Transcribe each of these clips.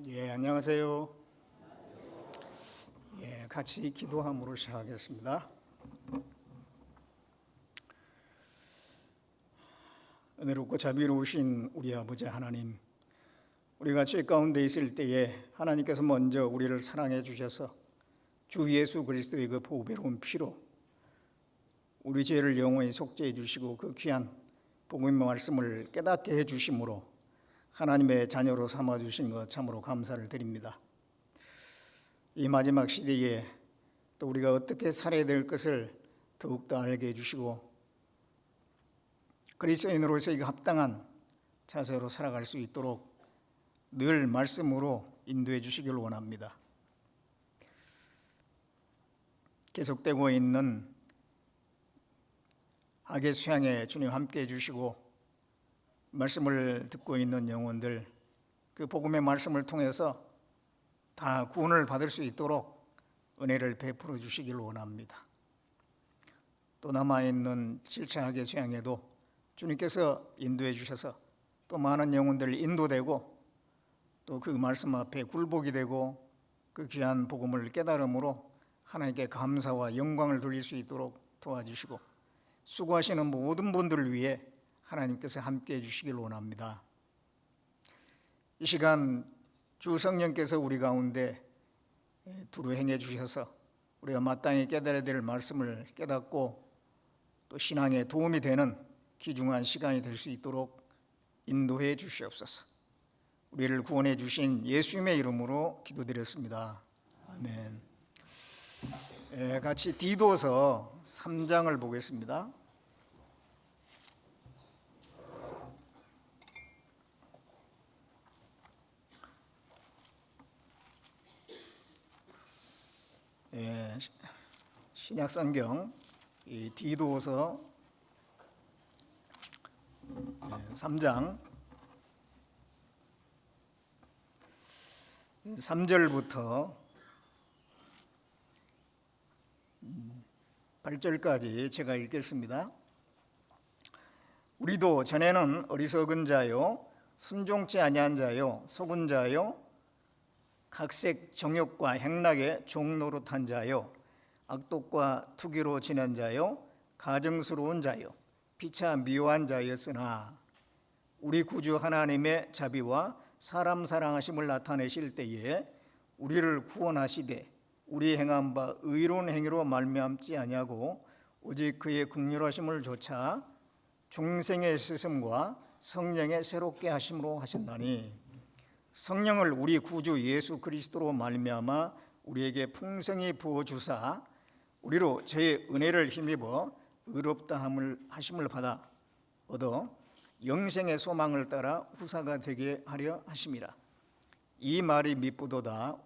안녕하세요. 같이 기도함으로 시작하겠습니다. 은혜롭고 자비로우신 우리 아버지 하나님, 우리가 죄 가운데 있을 때에 하나님께서 먼저 우리를 사랑해 주셔서 주 예수 그리스도의 그 보배로운 피로 우리 죄를 영원히 속죄해 주시고 그 귀한 복음의 말씀을 깨닫게 해 주심으로 하나님의 자녀로 삼아 주신 것 참으로 감사를 드립니다. 이 마지막 시대에 또 우리가 어떻게 살아야 될 것을 더욱더 알게 해주시고 그리스도인으로서의 합당한 자세로 살아갈 수 있도록 늘 말씀으로 인도해 주시길 원합니다. 계속되고 있는 학예 수양에 주님 함께 해주시고 말씀을 듣고 있는 영혼들 그 복음의 말씀을 통해서 다 구원을 받을 수 있도록 은혜를 베풀어 주시길 원합니다. 또 남아있는 7차 학예 수양에도 주님께서 인도해 주셔서 또 많은 영혼들 인도되고 또 그 말씀 앞에 굴복이 되고 그 귀한 복음을 깨달음으로 하나님께 감사와 영광을 돌릴 수 있도록 도와주시고 수고하시는 모든 분들을 위해 하나님께서 함께 해주시길 원합니다. 이 시간 주 성령께서 우리 가운데 두루 행해 주셔서 우리가 마땅히 깨달아야 될 말씀을 깨닫고 또 신앙에 도움이 되는 귀중한 시간이 될 수 있도록 인도해 주시옵소서. 우리를 구원해 주신 예수님의 이름으로 기도드렸습니다. 아멘. 같이 디도서 3장을 보겠습니다. 신약성경 디도서 3장 3절부터 8절까지 제가 읽겠습니다. 우리도 전에는 어리석은 자요 순종치 아니한 자요 속은 자요 각색 정욕과 행락에 종노릇한 자요 악독과 투기로 지낸 자요 가증스러운 자요 피차 미워한 자였으나 우리 구주 하나님의 자비와 사람 사랑하심을 나타내실 때에 우리를 구원하시되 우리 행한 바 의로운 행위로 말미암지 아니하고 오직 그의 긍휼하심을 조차 중생의 쓰심과 성령의 새롭게 하심으로 하셨나니 성령을 우리 구주 예수 그리스도로 말미암아 우리에게 풍성히 부어 주사 우리로 저의 은혜를 힘입어 의롭다 하심을 받아 얻어 영생의 소망을 따라 후사가 되게 하려 하심이라. 이 말이 미쁘도다.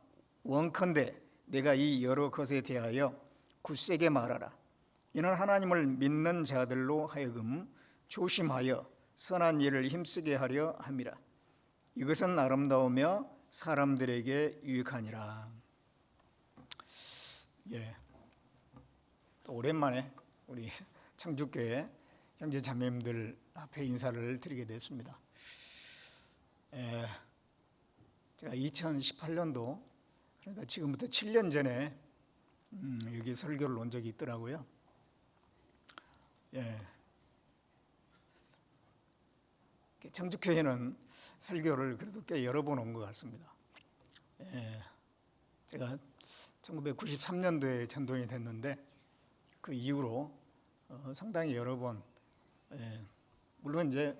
원컨대 내가 이 여러 것에 대하여 굳세게 말하라. 이는 하나님을 믿는 자들로 하여금 조심하여 선한 일을 힘쓰게 하려 함이라. 이것은 아름다우며 사람들에게 유익하니라. 또 오랜만에 우리 청주교회 형제 자매님들 앞에 인사를 드리게 됐습니다. 제가 2018년도 그러니까 지금부터 7년 전에 여기 설교를 온 적이 있더라고요. 청주교회는 설교를 그래도 꽤 여러 번 온 것 같습니다. 제가 1993년도에 전도인이 됐는데 그 이후로 상당히 여러 번 물론 이제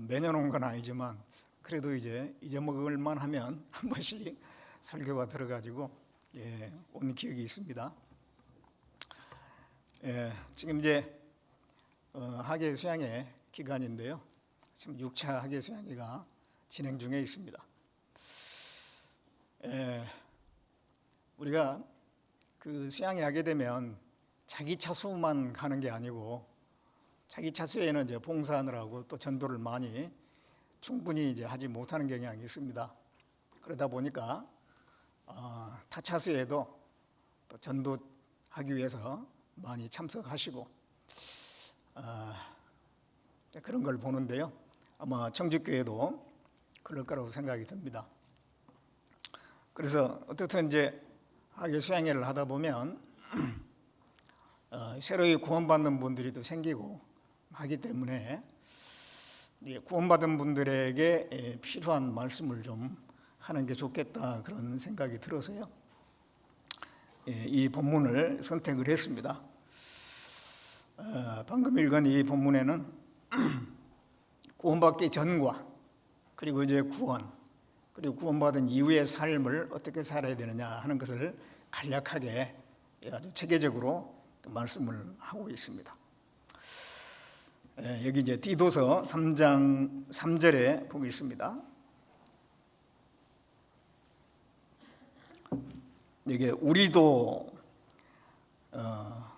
매년 온 건 아니지만 그래도 이제 잊어먹을만 하면 한 번씩 설교가 들어가지고 온 기억이 있습니다. 지금 이제 학예 수양회 기간인데요. 지금 6차 학예 수양회가 진행 중에 있습니다. 우리가 그 수양회 하게 되면 자기 차수만 가는 게 아니고 자기 차수에는 이제 봉사하느라고 또 전도를 많이 충분히 이제 하지 못하는 경향이 있습니다. 그러다 보니까 타 차수에도 또 전도하기 위해서 많이 참석하시고 그런 걸 보는데요. 아마 청주교회도 그럴 거라고 생각이 듭니다. 그래서 어떻든 이제 학교 수양회를 하다 보면 새로이 구원받는 분들이 또 생기고 하기 때문에 구원받은 분들에게 필요한 말씀을 좀 하는 게 좋겠다, 그런 생각이 들어서요, 이 본문을 선택을 했습니다. 방금 읽은 이 본문에는 구원받기 전과 그리고 이제 구원, 그리고 구원받은 이후의 삶을 어떻게 살아야 되느냐 하는 것을 간략하게 아주 체계적으로 말씀을 하고 있습니다. 여기 이제 디도서 3장 3절에 보겠습니다. 이게 우리도,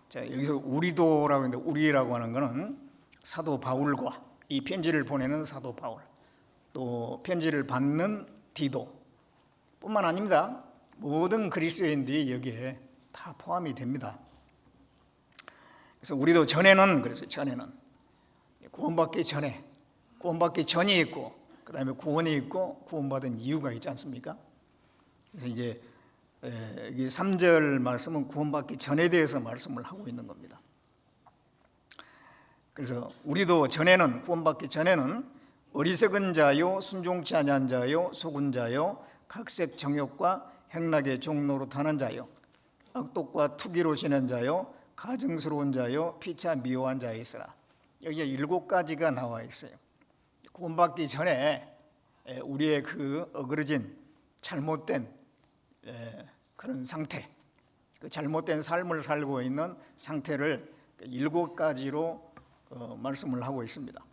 자, 여기서 우리도라고 하는데, 우리라고 하는 것은 사도 바울과 이 편지를 보내는 사도 바울, 또 편지를 받는 디도 뿐만 아닙니다. 모든 그리스도인들이 여기에 다 포함이 됩니다. 그래서 우리도 전에는, 그래서 전에는 구원받기 전에, 구원받기 전이 있고, 그 다음에 구원이 있고, 구원받은 이유가 있지 않습니까? 그래서 이제 이 3절 말씀은 구원받기 전에 대해서 말씀을 하고 있는 겁니다. 그래서 우리도 전에는, 구원받기 전에는 어리석은 자요, 순종치 아니한 자요, 속은 자요, 각색 정욕과 행락의 종노릇하는 자요, 악독과 투기로 지낸 자요, 가증스러운 자요, 피차 미워한 자이시라. 여기에 7가지가 나와 있어요. 구원받기 전에 우리의 그 어그러진 잘못된 그런 상태, 그 잘못된 삶을 살고 있는 상태를 7가지로 말씀을 하고 있습니다.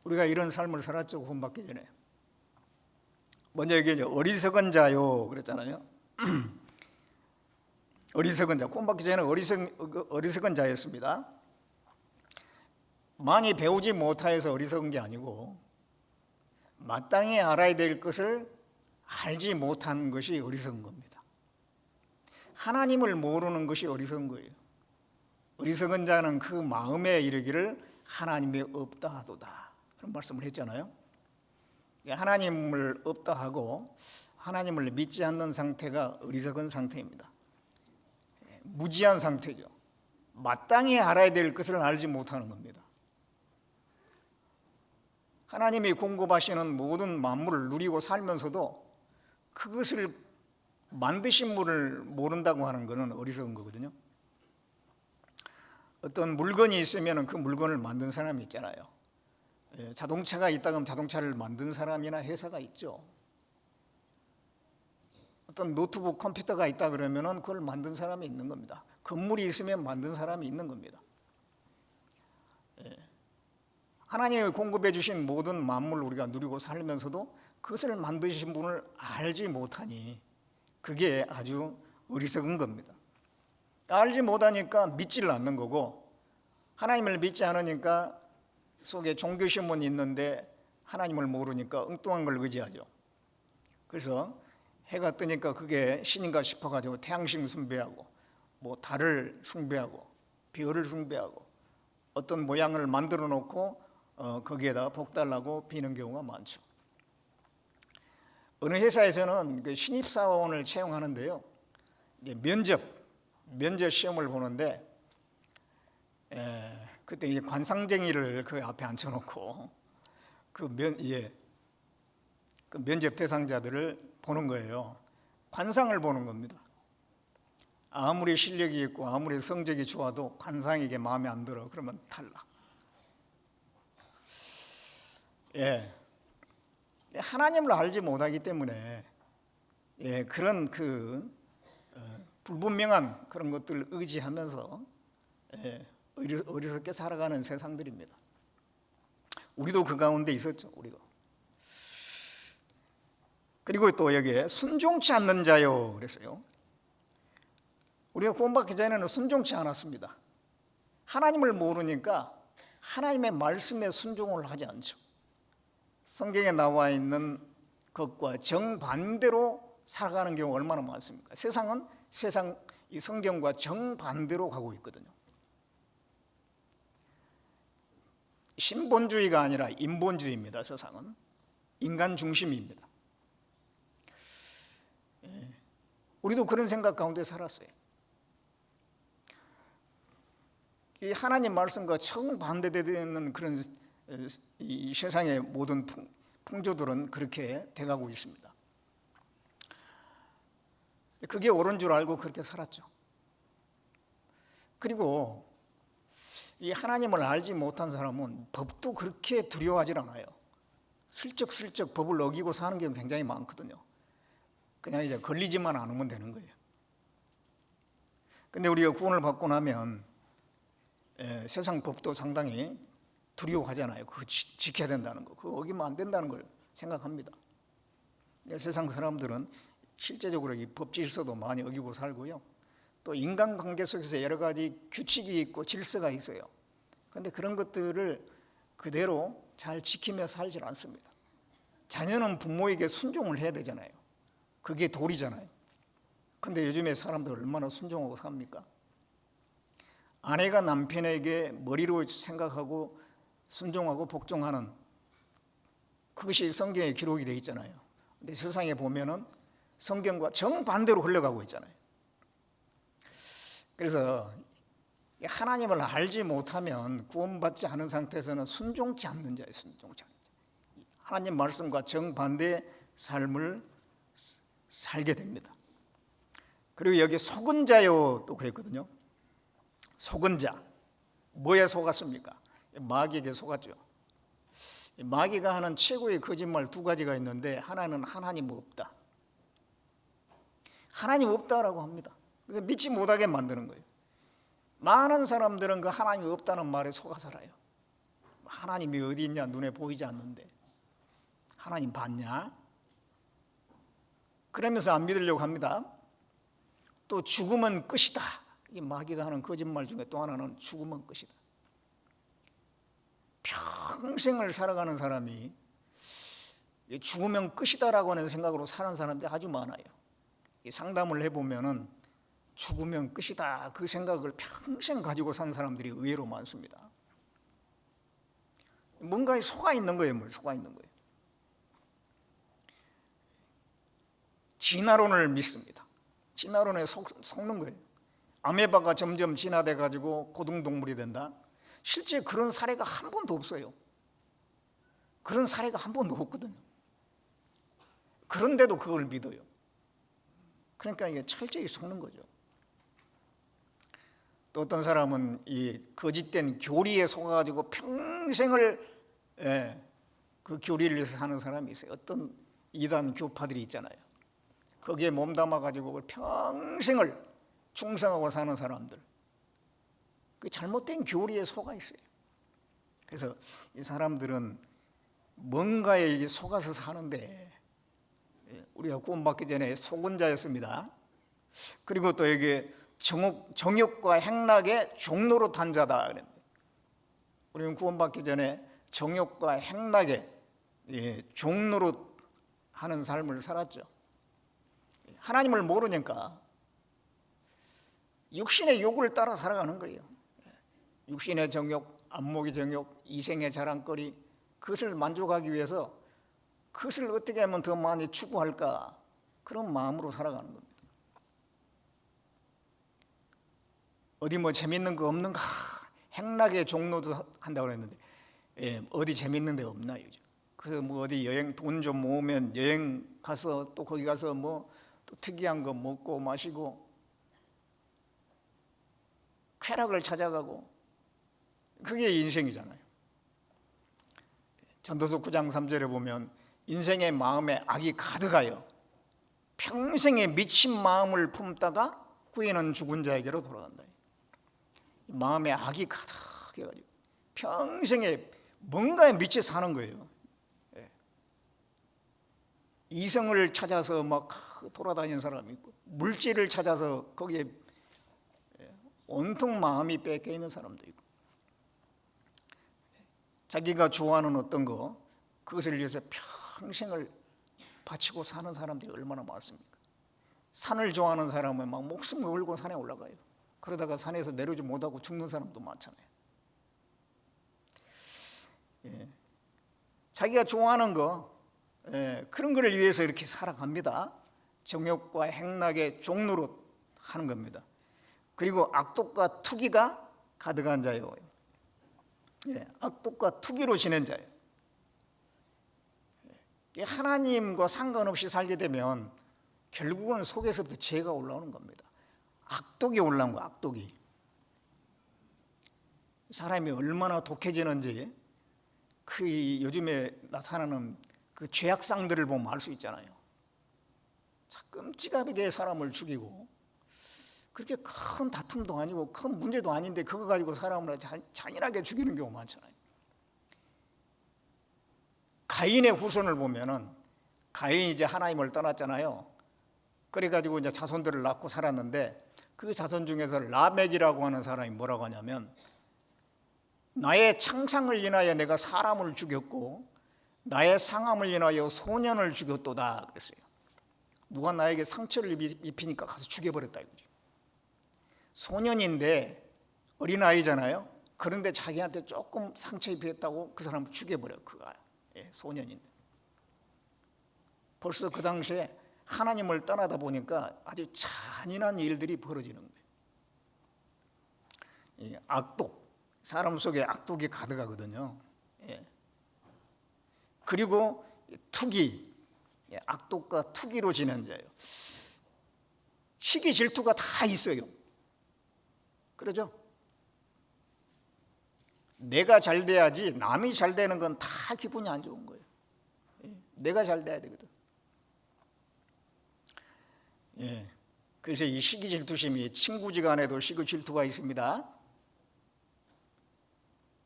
우리가 이런 삶을 살았죠, 구원받기 전에. 먼저 이게 이제 어리석은 자요 그랬잖아요. 어리석은 자, 구원받기 전에 어리석은 자였습니다. 많이 배우지 못하여서 어리석은 게 아니고, 마땅히 알아야 될 것을 알지 못하는 것이 어리석은 겁니다. 하나님을 모르는 것이 어리석은 거예요. 어리석은 자는 그 마음에 이르기를 하나님이 없다 하도다, 그런 말씀을 했잖아요. 하나님을 없다 하고 하나님을 믿지 않는 상태가 어리석은 상태입니다. 무지한 상태죠. 마땅히 알아야 될 것을 알지 못하는 겁니다. 하나님이 공급하시는 모든 만물을 누리고 살면서도 그것을 만드신 분을 모른다고 하는 것은 어리석은 거거든요. 어떤 물건이 있으면 그 물건을 만든 사람이 있잖아요. 자동차가 있다 그러면 자동차를 만든 사람이나 회사가 있죠. 어떤 노트북 컴퓨터가 있다 그러면 그걸 만든 사람이 있는 겁니다. 건물이 있으면 만든 사람이 있는 겁니다. 하나님이 공급해 주신 모든 만물을 우리가 누리고 살면서도 그것을 만드신 분을 알지 못하니 그게 아주 어리석은 겁니다. 알지 못하니까 믿지를 않는 거고, 하나님을 믿지 않으니까 속에 종교신문이 있는데 하나님을 모르니까 엉뚱한 걸 의지하죠. 그래서 해가 뜨니까 그게 신인가 싶어가지고 태양신 숭배하고, 뭐 달을 숭배하고, 별을 숭배하고, 어떤 모양을 만들어 놓고 거기에다 복달라고 비는 경우가 많죠. 어느 회사에서는 그 신입사원을 채용하는데요, 이제 면접 시험을 보는데, 그때 이제 관상쟁이를 그 앞에 앉혀놓고 그 면접 대상자들을 보는 거예요. 관상을 보는 겁니다. 아무리 실력이 있고 아무리 성적이 좋아도 관상에게 마음에 안 들어 그러면 탈락. 하나님을 알지 못하기 때문에 그런 불분명한 그런 것들을 의지하면서 어리석게 살아가는 세상들입니다. 우리도 그 가운데 있었죠. 우리가. 그리고 또 여기에 순종치 않는 자요 그랬어요. 우리가 구원받기 전에는 순종치 않았습니다. 하나님을 모르니까 하나님의 말씀에 순종을 하지 않죠. 성경에 나와 있는 것과 정반대로 살아가는 경우가 얼마나 많습니까? 세상은 이 성경과 정반대로 가고 있거든요. 신본주의가 아니라 인본주의입니다. 세상은 인간 중심입니다. 우리도 그런 생각 가운데 살았어요. 이 하나님 말씀과 정반대되는 그런 이 세상의 모든 풍조들은 그렇게 돼가고 있습니다. 그게 옳은 줄 알고 그렇게 살았죠. 그리고 이 하나님을 알지 못한 사람은 법도 그렇게 두려워하지 않아요. 슬쩍슬쩍 법을 어기고 사는 게 굉장히 많거든요. 그냥 이제 걸리지만 않으면 되는 거예요. 근데 우리가 구원을 받고 나면 세상 법도 상당히 두려워하잖아요. 그거 지켜야 된다는 거, 그거 어기면 안 된다는 걸 생각합니다. 세상 사람들은 실제적으로 이 법 질서도 많이 어기고 살고요. 또 인간관계 속에서 여러 가지 규칙이 있고 질서가 있어요. 그런데 그런 것들을 그대로 잘 지키며 살질 않습니다. 자녀는 부모에게 순종을 해야 되잖아요. 그게 도리잖아요. 그런데 요즘에 사람들 얼마나 순종하고 삽니까? 아내가 남편에게 머리로 생각하고 순종하고 복종하는, 그것이 성경에 기록이 되어 있잖아요. 근데 세상에 보면은 성경과 정반대로 흘러가고 있잖아요. 그래서 하나님을 알지 못하면 구원받지 않은 상태에서는 순종치 않는 자예요. 순종치 않는 자. 하나님 말씀과 정반대의 삶을 살게 됩니다. 그리고 여기 속은 자요 또 그랬거든요. 속은 자, 뭐에 속았습니까? 마귀에게 속았죠. 마귀가 하는 최고의 거짓말 두 가지가 있는데, 하나는 하나님 없다. 하나님 없다라고 합니다. 그래서 믿지 못하게 만드는 거예요. 많은 사람들은 그 하나님이 없다는 말에 속아 살아요. 하나님이 어디 있냐, 눈에 보이지 않는데 하나님 봤냐? 그러면서 안 믿으려고 합니다. 또 죽으면 끝이다. 이 마귀가 하는 거짓말 중에 또 하나는 죽으면 끝이다. 평생을 살아가는 사람이 죽으면 끝이다라고 하는 생각으로 사는 사람들이 아주 많아요. 상담을 해보면은 죽으면 끝이다, 그 생각을 평생 가지고 산 사람들이 의외로 많습니다. 뭔가에 속아 있는 거예요. 속아 있는 거예요. 진화론을 믿습니다. 진화론에 속는 거예요. 아메바가 점점 진화돼 가지고 고등동물이 된다. 실제 그런 사례가 한 번도 없어요. 그런 사례가 한 번도 없거든요. 그런데도 그걸 믿어요. 그러니까 이게 철저히 속는 거죠. 또 어떤 사람은 이 거짓된 교리에 속아가지고 평생을 그 교리를 위해서 사는 사람이 있어요. 어떤 이단 교파들이 있잖아요. 거기에 몸담아가지고 평생을 충성하고 사는 사람들, 그 잘못된 교리에 속아 있어요. 그래서 이 사람들은 뭔가에 속아서 사는데, 우리가 구원받기 전에 속은 자였습니다. 그리고 또 여기 정욕과 행락의 종로로 탄 자다 그랬는데, 우리는 구원받기 전에 정욕과 행락의 종로로 하는 삶을 살았죠. 하나님을 모르니까 육신의 욕을 따라 살아가는 거예요. 육신의 정욕, 안목의 정욕, 이생의 자랑거리, 그것을 만족하기 위해서 그것을 어떻게 하면 더 많이 추구할까, 그런 마음으로 살아가는 겁니다. 어디 뭐 재밌는 거 없는가, 행락의 종로도 한다고 그랬는데 어디 재밌는 데 없나요? 그래서 뭐 어디 여행 돈 좀 모으면 여행 가서 또 거기 가서 뭐 또 특이한 거 먹고 마시고 쾌락을 찾아가고, 그게 인생이잖아요. 전도서 9장 3절에 보면 인생의 마음에 악이 가득하여 평생에 미친 마음을 품다가 후에는 죽은 자에게로 돌아간다. 마음에 악이 가득해가지고 평생에 뭔가에 미쳐 사는 거예요. 이성을 찾아서 막 돌아다니는 사람이 있고, 물질을 찾아서 거기에 온통 마음이 뺏겨 있는 사람도 있고, 자기가 좋아하는 어떤 거, 그것을 위해서 평생을 바치고 사는 사람들이 얼마나 많습니까? 산을 좋아하는 사람은 막 목숨을 걸고 산에 올라가요. 그러다가 산에서 내려오지 못하고 죽는 사람도 많잖아요. 자기가 좋아하는 거, 그런 거를 위해서 이렇게 살아갑니다. 정욕과 행락의 종로로 하는 겁니다. 그리고 악독과 투기가 가득한 자요. 악독과 투기로 지낸 자예요. 하나님과 상관없이 살게 되면 결국은 속에서부터 죄가 올라오는 겁니다. 악독이 올라온 거야, 악독이. 사람이 얼마나 독해지는지 그 요즘에 나타나는 그 죄악상들을 보면 알 수 있잖아요. 끔찍하게 사람을 죽이고, 그렇게 큰 다툼도 아니고 큰 문제도 아닌데 그거 가지고 사람을 잔인하게 죽이는 경우 많잖아요. 가인의 후손을 보면은, 가인이 이제 하나님을 떠났잖아요. 그래가지고 이제 자손들을 낳고 살았는데, 그 자손 중에서 라멕이라고 하는 사람이 뭐라고 하냐면, 나의 창상을 인하여 내가 사람을 죽였고 나의 상함을 인하여 소년을 죽였도다 그랬어요. 누가 나에게 상처를 입히니까 가서 죽여버렸다 이거죠. 소년인데 어린아이잖아요. 그런데 자기한테 조금 상처 입혔다고 그 사람을 죽여버려. 그가 소년인데. 벌써 그 당시에 하나님을 떠나다 보니까 아주 잔인한 일들이 벌어지는 거예요. 악독, 사람 속에 악독이 가득하거든요. 그리고 투기, 악독과 투기로 지낸 자예요. 시기 질투가 다 있어요. 그러죠? 내가 잘 돼야지 남이 잘 되는 건 다 기분이 안 좋은 거예요. 내가 잘 돼야 되거든. 그래서 이 시기 질투심이 친구지간에도 시기 질투가 있습니다.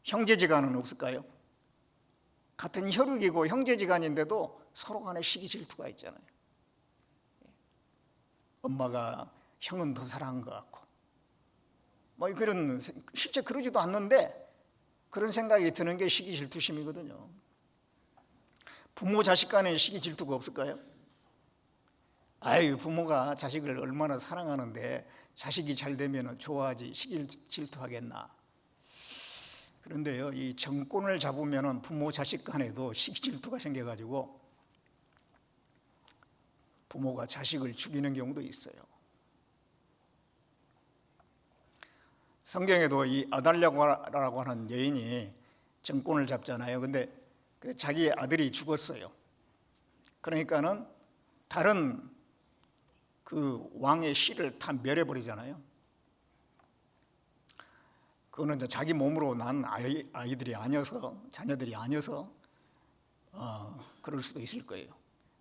형제지간은 없을까요? 같은 혈육이고 형제지간인데도 서로 간에 시기 질투가 있잖아요. 엄마가 형은 더 사랑한 것 같고, 뭐 그런, 실제 그러지도 않는데 그런 생각이 드는 게 시기 질투심이거든요. 부모 자식 간에 시기 질투가 없을까요? 아유, 부모가 자식을 얼마나 사랑하는데 자식이 잘 되면 좋아하지 시기 질투하겠나. 그런데요, 이 정권을 잡으면 부모 자식 간에도 시기 질투가 생겨가지고 부모가 자식을 죽이는 경우도 있어요. 성경에도 이 아달랴라고 하는 여인이 정권을 잡잖아요. 근데 자기 아들이 죽었어요. 그러니까는 다른 그 왕의 씨를 다 멸해버리잖아요. 그거는 이제 자기 몸으로 난 아이들이 아니어서, 자녀들이 아니어서 그럴 수도 있을 거예요.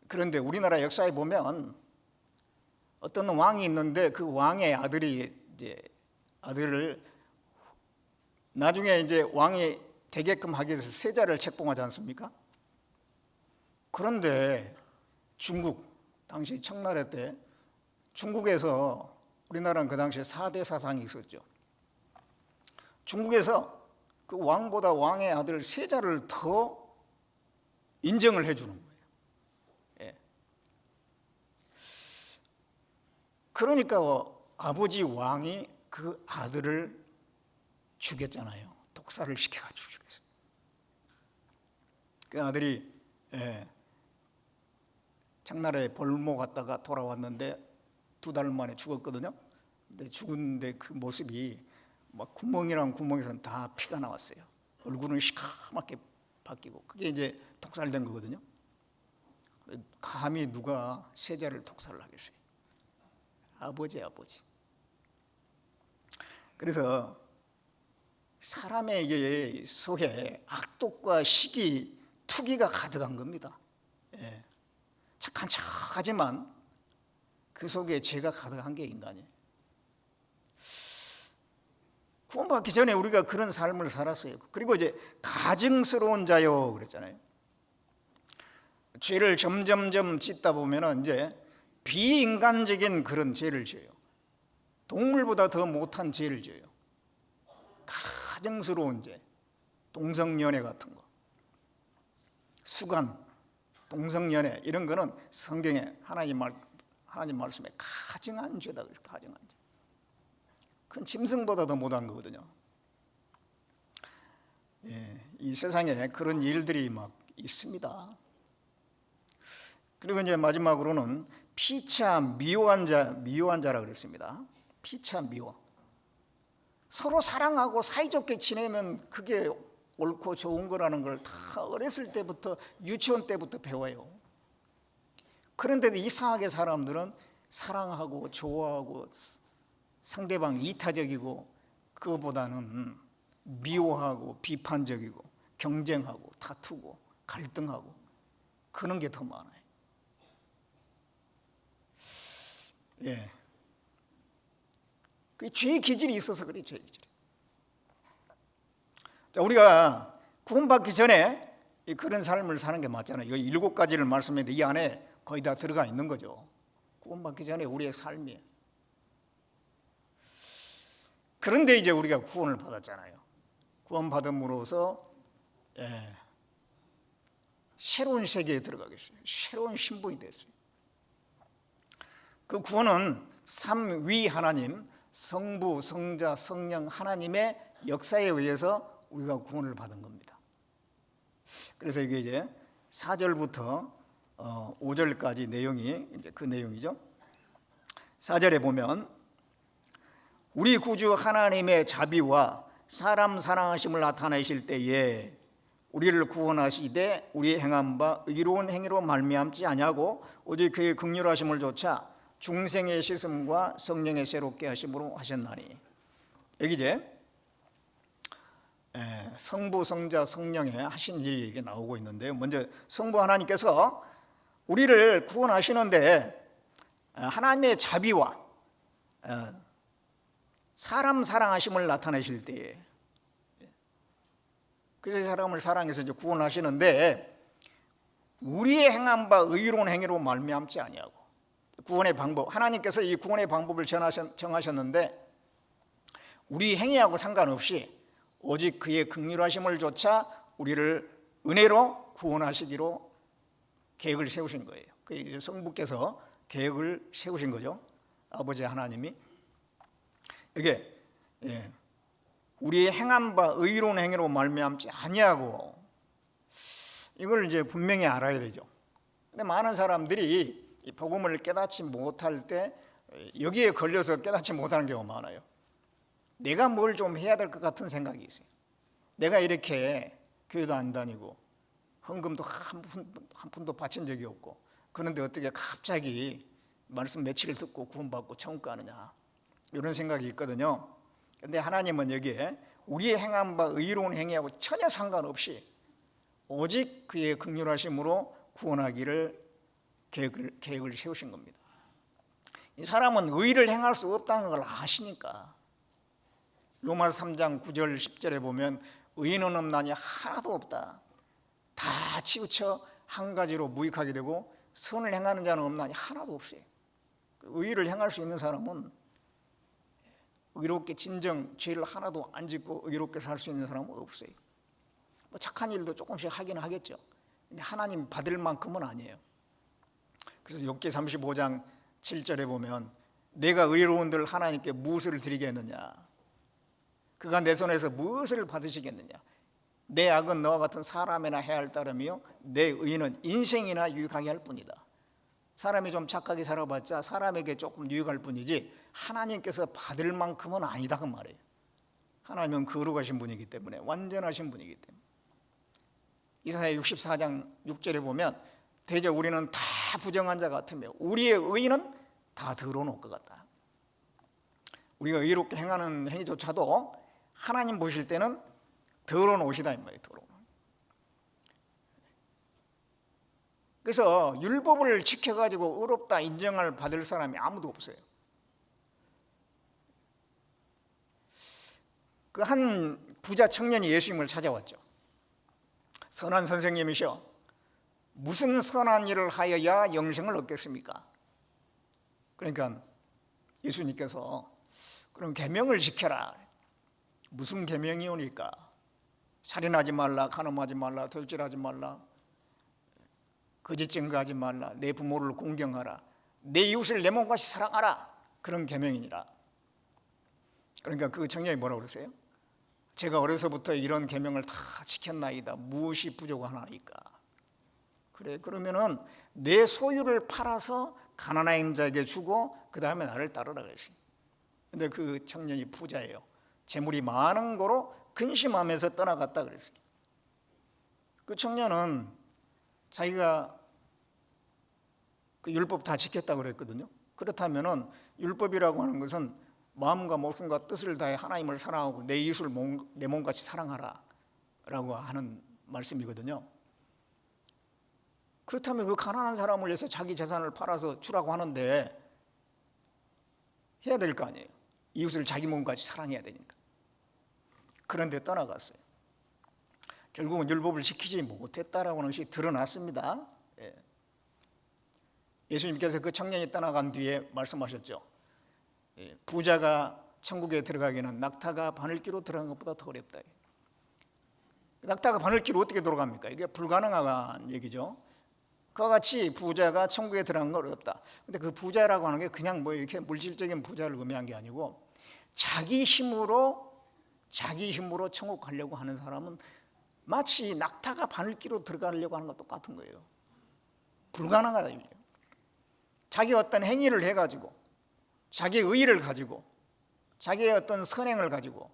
그런데 우리나라 역사에 보면 어떤 왕이 있는데 그 왕의 아들이 이제 아들을 나중에 이제 왕이 되게끔 하기 위해서 세자를 책봉하지 않습니까? 그런데 중국, 당시 청나라 때 중국에서, 우리나라는 그 당시에 4대 사상이 있었죠. 중국에서 그 왕보다 왕의 아들 세자를 더 인정을 해주는 거예요. 그러니까 아버지 왕이 그 아들을 죽였잖아요. 독살을 시켜가지고 죽였어요. 그 아들이 청나라에 볼모 갔다가 돌아왔는데 2달 만에 죽었거든요. 근데 죽은데 그 모습이 막 구멍이랑 구멍에서는 다 피가 나왔어요. 얼굴은 시커멓게 바뀌고, 그게 이제 독살된 거거든요. 감히 누가 세자를 독살을 하겠어요? 아버지. 그래서 사람의 속에 악독과 시기, 투기가 가득한 겁니다. 착한 척하지만 그 속에 죄가 가득한 게 인간이에요. 구원받기 전에 우리가 그런 삶을 살았어요. 그리고 이제 가증스러운 자요 그랬잖아요. 죄를 점점점 짓다 보면은 이제 비인간적인 그런 죄를 지어요. 동물보다 더 못한 죄를 지어요. 가증스러운 죄, 동성연애 같은 거, 수간, 동성연애 이런 거는 성경에 하나님 말씀에 가증한 죄다 그래서 가증한 죄. 그건 짐승보다 더 못한 거거든요. 이 세상에 그런 일들이 막 있습니다. 그리고 이제 마지막으로는 피차 미워한 자라 그랬습니다. 피차 미워. 서로 사랑하고 사이좋게 지내면 그게 옳고 좋은 거라는 걸 다 어렸을 때부터, 유치원 때부터 배워요. 그런데도 이상하게 사람들은 사랑하고 좋아하고 상대방 이타적이고, 그거보다는 미워하고 비판적이고 경쟁하고 다투고 갈등하고 그런 게 더 많아요. 예. 그 죄의 기질이 있어서 그래, 죄의 기질. 자, 우리가 구원받기 전에 그런 삶을 사는 게 맞잖아요. 이 7가지를 말씀했는데 이 안에 거의 다 들어가 있는 거죠. 구원받기 전에 우리의 삶이에요. 그런데 이제 우리가 구원을 받았잖아요. 구원받음으로써 새로운 세계에 들어가겠어요. 새로운 신분이 됐어요. 그 구원은 삼위 하나님, 성부, 성자, 성령 하나님의 역사에 의해서 우리가 구원을 받은 겁니다. 그래서 이게 이제 4절부터 5절까지 내용이 이제 그 내용이죠. 4절에 보면 우리 구주 하나님의 자비와 사람 사랑하심을 나타내실 때에 우리를 구원하시되 우리 행한 바 의로운 행위로 말미암지 아니하고 오직 그의 긍휼하심을 조차 중생의 씻음과 성령의 새롭게 하심으로 하셨나니. 여기 이제 성부, 성자, 성령의 하신 일이 이게 나오고 있는데요. 먼저 성부 하나님께서 우리를 구원하시는데 하나님의 자비와 사람 사랑하심을 나타내실 때에, 그래서 사람을 사랑해서 이제 구원하시는데 우리의 행한 바 의로운 행위로 말미암지 아니하고, 구원의 방법, 하나님께서 이 구원의 방법을 정하셨는데 우리 행위하고 상관없이 오직 그의 긍휼하심을 조차 우리를 은혜로 구원하시기로 계획을 세우신 거예요. 그 이제 성부께서 계획을 세우신 거죠. 아버지 하나님이. 이게 우리의 행한 바 의로운 행위로 말미암지 아니하고, 이걸 이제 분명히 알아야 되죠. 근데 많은 사람들이 이 복음을 깨닫지 못할 때 여기에 걸려서 깨닫지 못하는 경우가 많아요. 내가 뭘 좀 해야 될 것 같은 생각이 있어요. 내가 이렇게 교회도 안 다니고 헌금도 한 푼도 바친 적이 없고, 그런데 어떻게 갑자기 말씀 며칠 듣고 구원받고 천국 가느냐, 이런 생각이 있거든요. 그런데 하나님은 여기에 우리의 행한 바 의로운 행위하고 전혀 상관없이 오직 그의 긍휼하심으로 구원하기를 계획을 세우신 겁니다. 이 사람은 의를 행할 수 없다는 걸 아시니까 로마서 3장 9절 10절에 보면 의인은 없나니 하나도 없다. 다 치우쳐 한 가지로 무익하게 되고 선을 행하는 자는 없나니 하나도 없어요. 의를 행할 수 있는 사람은, 의롭게 진정 죄를 하나도 안 짓고 의롭게 살 수 있는 사람은 없어요. 뭐 착한 일도 조금씩 하긴 하겠죠. 근데 하나님 받을 만큼은 아니에요. 그래서 욥기 35장 7절에 보면 내가 의로운들 하나님께 무엇을 드리겠느냐, 그가 내 손에서 무엇을 받으시겠느냐, 내 악은 너와 같은 사람이나 해할 따름이요 내 의는 인생이나 유익하게 할 뿐이다. 사람이 좀 착하게 살아봤자 사람에게 조금 유익할 뿐이지 하나님께서 받을 만큼은 아니다, 그 말이에요. 하나님은 거룩하신 분이기 때문에, 완전하신 분이기 때문에. 이사야 64장 6절에 보면 대저 우리는 다 부정한 자 같으며 우리의 의는 다 더러운 옷 같다. 우리가 의롭게 행하는 행위조차도 하나님 보실 때는 더러운 옷이다 이 말이에요. 더러운. 그래서 율법을 지켜가지고 의롭다 인정을 받을 사람이 아무도 없어요. 그 한 부자 청년이 예수님을 찾아왔죠. 선한 선생님이셔, 무슨 선한 일을 하여야 영생을 얻겠습니까? 그러니까 예수님께서 그럼 계명을 지켜라. 무슨 계명이오니까? 살인하지 말라, 간음하지 말라, 도둑질하지 말라, 거짓 증거하지 말라, 내 부모를 공경하라, 내 이웃을 내 몸같이 사랑하라, 그런 계명이니라. 그러니까 그 청년이 뭐라고 그러세요? 제가 어려서부터 이런 계명을 다 지켰나이다. 무엇이 부족하나이까? 그래, 그러면은 내 소유를 팔아서 가난한 자에게 주고 그 다음에 나를 따르라 그랬어요. 근데 그 청년이 부자예요. 재물이 많은 거로 근심하면서 떠나갔다 그랬어요. 그 청년은 자기가 그 율법 다 지켰다고 그랬거든요. 그렇다면은 율법이라고 하는 것은 마음과 목숨과 뜻을 다해 하나님을 사랑하고 내 이웃을 내 몸같이 사랑하라 라고 하는 말씀이거든요. 그렇다면 그 가난한 사람을 위해서 자기 재산을 팔아서 주라고 하는데 해야 될 거 아니에요. 이웃을 자기 몸같이 사랑해야 되니까. 그런데 떠나갔어요. 결국은 율법을 지키지 못했다라고 하는 것이 드러났습니다. 예수님께서 그 청년이 떠나간 뒤에 말씀하셨죠. 부자가 천국에 들어가기는 낙타가 바늘기로 들어간 것보다 더 어렵다. 낙타가 바늘기로 어떻게 들어갑니까? 이게 불가능한 얘기죠. 그와 같이 부자가 천국에 들어간 건 어렵다. 근데 그 부자라고 하는 게 그냥 뭐 이렇게 물질적인 부자를 의미한 게 아니고 자기 힘으로 천국 가려고 하는 사람은 마치 낙타가 바늘기로 들어가려고 하는 것 똑같은 거예요. 불가능하다. 자기 어떤 행위를 해가지고 자기의 의의를 가지고 자기의 어떤 선행을 가지고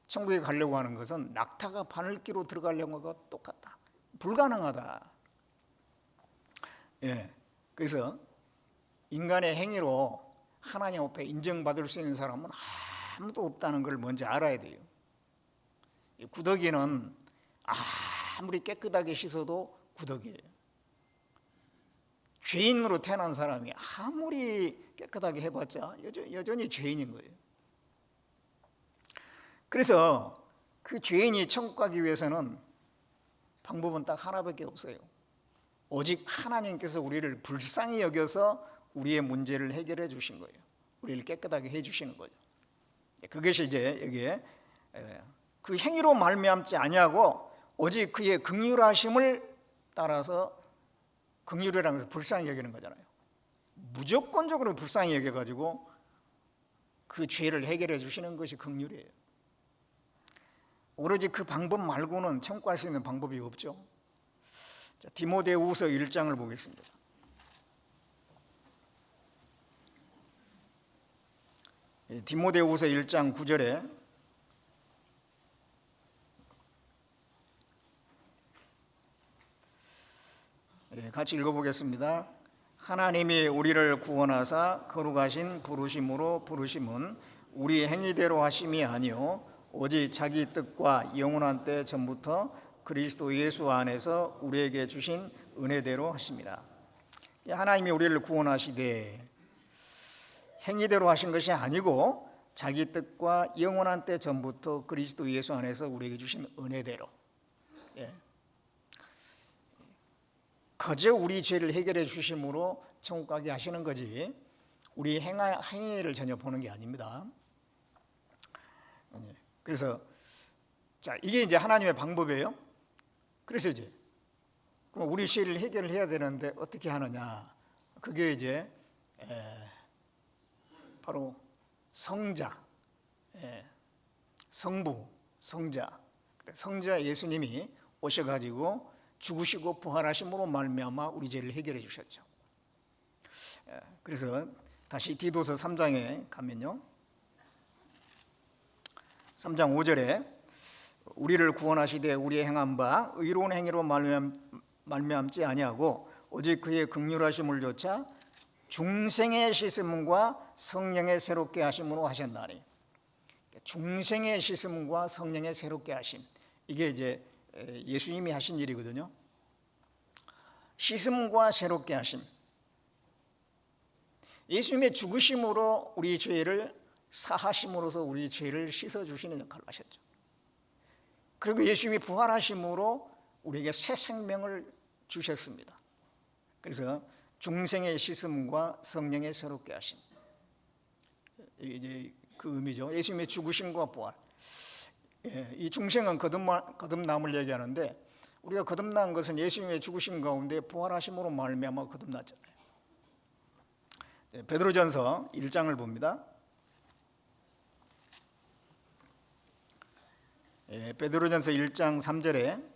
천국에 가려고 하는 것은 낙타가 바늘기로 들어가려고 하는 것과 똑같다. 불가능하다. 그래서 인간의 행위로 하나님 앞에 인정받을 수 있는 사람은 아무도 없다는 걸 먼저 알아야 돼요. 구더기는 아무리 깨끗하게 씻어도 구더기예요. 죄인으로 태어난 사람이 아무리 깨끗하게 해봤자 여전히 죄인인 거예요. 그래서 그 죄인이 천국 가기 위해서는 방법은 딱 하나밖에 없어요. 오직 하나님께서 우리를 불쌍히 여겨서 우리의 문제를 해결해 주신 거예요. 우리를 깨끗하게 해 주시는 거죠. 그것이 이제 여기에 그 행위로 말미암지 아니하고 오직 그의 긍휼하심을 따라서, 긍휼이라는 것을 불쌍히 여기는 거잖아요. 무조건적으로 불쌍히 여겨가지고 그 죄를 해결해 주시는 것이 긍휼이에요. 오로지 그 방법 말고는 천국 갈 수 있는 방법이 없죠. 자, 디모데후서 1장을 보겠습니다. 디모데후서 1장 9절에 같이 읽어보겠습니다. 하나님이 우리를 구원하사 거룩하신 부르심으로 부르심은 우리 행위대로 하심이 아니요 오직 자기 뜻과 영원한 때 전부터 그리스도 예수 안에서 우리에게 주신 은혜대로 하십니다. 하나님이 우리를 구원하시되 행위대로 하신 것이 아니고 자기 뜻과 영원한 때 전부터 그리스도 예수 안에서 우리에게 주신 은혜대로, 거저 우리 죄를 해결해 주심으로 천국 가게 하시는 거지 우리 행위를 전혀 보는 게 아닙니다. 그래서 자, 이게 이제 하나님의 방법이에요. 그래서 이제 그럼 우리 죄를 해결을 해야 되는데 어떻게 하느냐? 그게 이제 바로 성자, 성부, 성자 예수님이 오셔가지고 죽으시고 부활하심으로 말미암아 우리 죄를 해결해 주셨죠. 그래서 다시 디도서 3장에 가면요, 3장 5절에 우리를 구원하시되 우리의 행한 바 의로운 행위로 말미암지 아니하고 오직 그의 긍휼하심을 조차 중생의 씻음과 성령의 새롭게 하심으로 하셨나니. 중생의 씻음과 성령의 새롭게 하심, 이게 이제 예수님이 하신 일이거든요. 씻음과 새롭게 하심, 예수님의 죽으심으로 우리 죄를 사하심으로써 우리 죄를 씻어주시는 역할을 하셨죠. 그리고 예수님이 부활하심으로 우리에게 새 생명을 주셨습니다. 그래서 중생의 씻음과 성령의 새롭게 하심, 이제 그 의미죠. 예수님의 죽으심과 부활. 이 중생은 거듭남을 얘기하는데 우리가 거듭난 것은 예수님의 죽으심 가운데 부활하심으로 말미암아 거듭났잖아요. 베드로전서 1장을 봅니다. 베드로전서 1장 3절에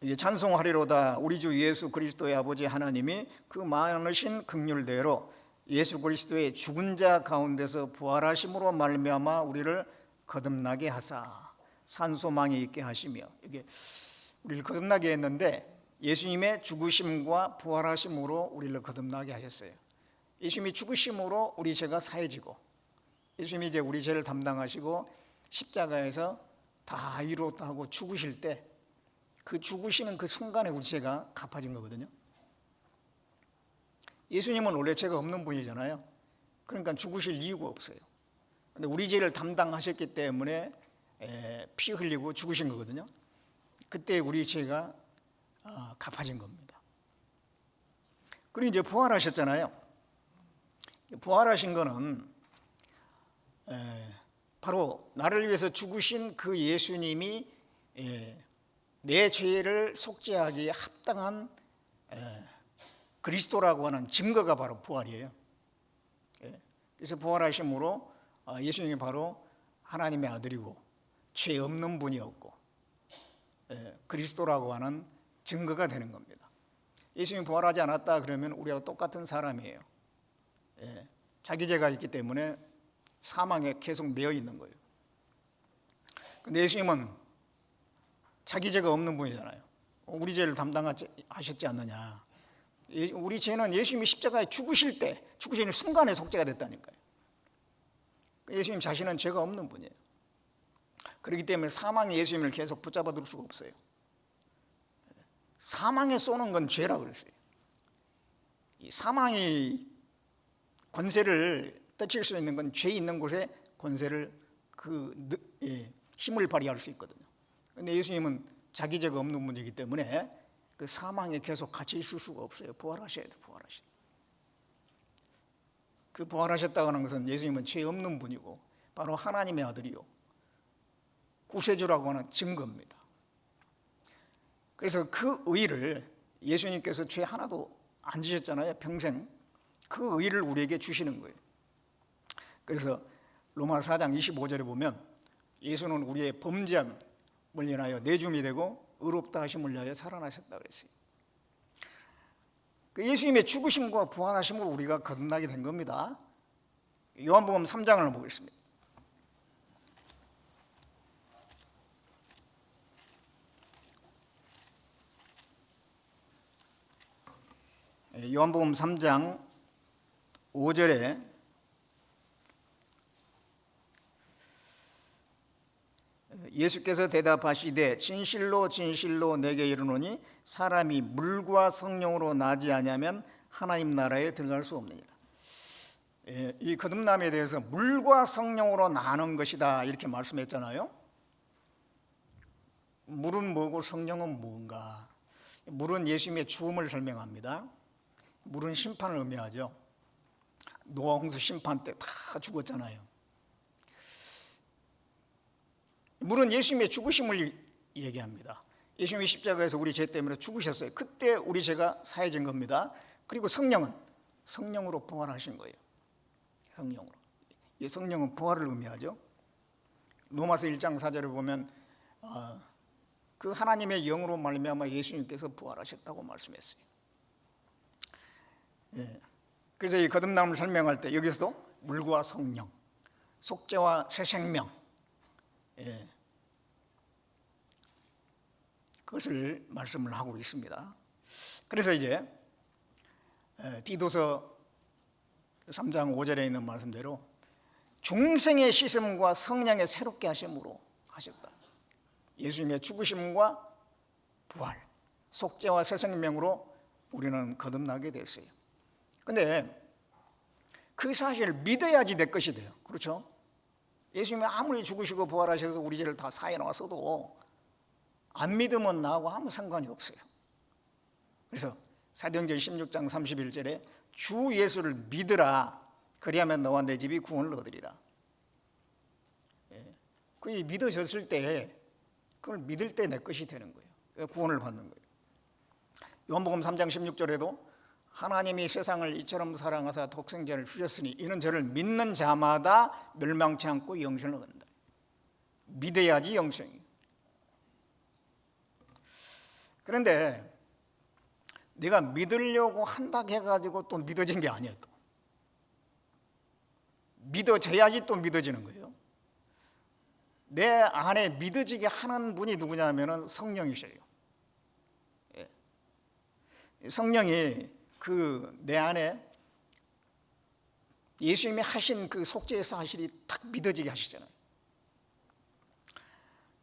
이게 찬송하리로다. 우리 주 예수 그리스도의 아버지 하나님이 그 많으신 긍휼대로 예수 그리스도의 죽은 자 가운데서 부활하심으로 말미암아 우리를 거듭나게 하사 산소망이 있게 하시며, 이게 우리를 거듭나게 했는데 예수님의 죽으심과 부활하심으로 우리를 거듭나게 하셨어요. 예수님이 죽으심으로 우리 죄가 사해지고, 예수님이 이제 우리 죄를 담당하시고 십자가에서 다 이루었다 하고 죽으실 때, 그 죽으시는 그 순간에 우리 죄가 갚아진 거거든요. 예수님은 원래 죄가 없는 분이잖아요. 그러니까 죽으실 이유가 없어요. 근데 우리 죄를 담당하셨기 때문에 피 흘리고 죽으신 거거든요. 그때 우리 죄가 갚아진 겁니다. 그리고 이제 부활하셨잖아요. 부활하신 거는 바로 나를 위해서 죽으신 그 예수님이 내 죄를 속죄하기에 합당한 그리스도라고 하는 증거가 바로 부활이에요. 그래서 부활하심으로 예수님이 바로 하나님의 아들이고 죄 없는 분이었고 그리스도라고 하는 증거가 되는 겁니다. 예수님이 부활하지 않았다 그러면 우리와 똑같은 사람이에요. 자기 죄가 있기 때문에 사망에 계속 매여 있는 거예요. 근데 예수님은 자기 죄가 없는 분이잖아요. 우리 죄를 담당하셨지 않느냐. 우리 죄는 예수님이 십자가에 죽으시는 순간에 속죄가 됐다니까요. 예수님 자신은 죄가 없는 분이에요. 그렇기 때문에 사망이 예수님을 계속 붙잡아 둘 수가 없어요. 사망에 쏘는 건 죄라고 그랬어요. 이 사망이 권세를 떨칠 수 있는 건 죄 있는 곳에 권세를 힘을 발휘할 수 있거든요. 그런데 예수님은 자기 죄가 없는 분이기 때문에 그 사망에 계속 같이 있을 수가 없어요. 부활하셔야 돼요. 그 부활하셨다고 하는 것은 예수님은 죄 없는 분이고 바로 하나님의 아들이요 구세주라고 하는 증거입니다. 그래서 그 의를 예수님께서 죄 하나도 안 지셨잖아요. 평생. 그 의를 우리에게 주시는 거예요. 그래서 로마서 4장 25절에 보면 예수는 우리의 범죄함을 인하여 내줌이 되고 의롭다 하심을 위하여 살아나셨다 그랬어요. 예수님의 죽으심과 부활하심으로 우리가 거듭나게 된 겁니다. 요한복음 3장을 보겠습니다. 요한복음 3장 5절에 예수께서 대답하시되 진실로 진실로 내게 이르노니 사람이 물과 성령으로 나지 아니하면 하나님 나라에 들어갈 수 없느니라. 이 거듭남에 대해서 물과 성령으로 나는 것이다 이렇게 말씀했잖아요. 물은 뭐고 성령은 뭔가? 물은 예수님의 죽음을 설명합니다. 물은 심판을 의미하죠. 노아 홍수 심판 때 다 죽었잖아요. 물은 예수님의 죽으심을 얘기합니다. 예수님이 십자가에서 우리 죄 때문에 죽으셨어요. 그때 우리 죄가 사해진 겁니다. 그리고 성령으로 부활하신 거예요. 성령으로. 이 성령은 부활을 의미하죠. 로마서 1장 4절을 보면 그 하나님의 영으로 말미암아 예수님께서 부활하셨다고 말씀했어요. 그래서 이 거듭남을 설명할 때 여기서도 물과 성령, 속죄와 새 생명, 그것을 말씀을 하고 있습니다. 그래서 이제 디도서 3장 5절에 있는 말씀대로 중생의 씻음과 성령의 새롭게 하심으로 하셨다. 예수님의 죽으심과 부활, 속죄와 새 생명으로 우리는 거듭나게 됐어요. 근데 그 사실을 믿어야지 내 것이 돼요. 그렇죠? 예수님이 아무리 죽으시고 부활하셔서 우리 죄를 다 사해 놨어도 안 믿으면 나하고 아무 상관이 없어요. 그래서 사도행전 16장 31절에 주 예수를 믿으라 그리하면 너와 내 집이 구원을 얻으리라. 그게 믿어졌을 때 그걸 믿을 때 내 것이 되는 거예요. 구원을 받는 거예요. 요한복음 3장 16절에도 하나님이 세상을 이처럼 사랑하사 독생자를 주셨으니 이는 저를 믿는 자마다 멸망치 않고 영생을 얻는다. 믿어야지 영생이. 그런데 내가 믿으려고 한다 해가지고 또 믿어진 게 아니에요. 또 믿어져야지 또 믿어지는 거예요. 내 안에 믿어지게 하는 분이 누구냐면은 성령이셔요. 예. 성령이 그 내 안에 예수님이 하신 그 속죄의 사실이 딱 믿어지게 하시잖아요.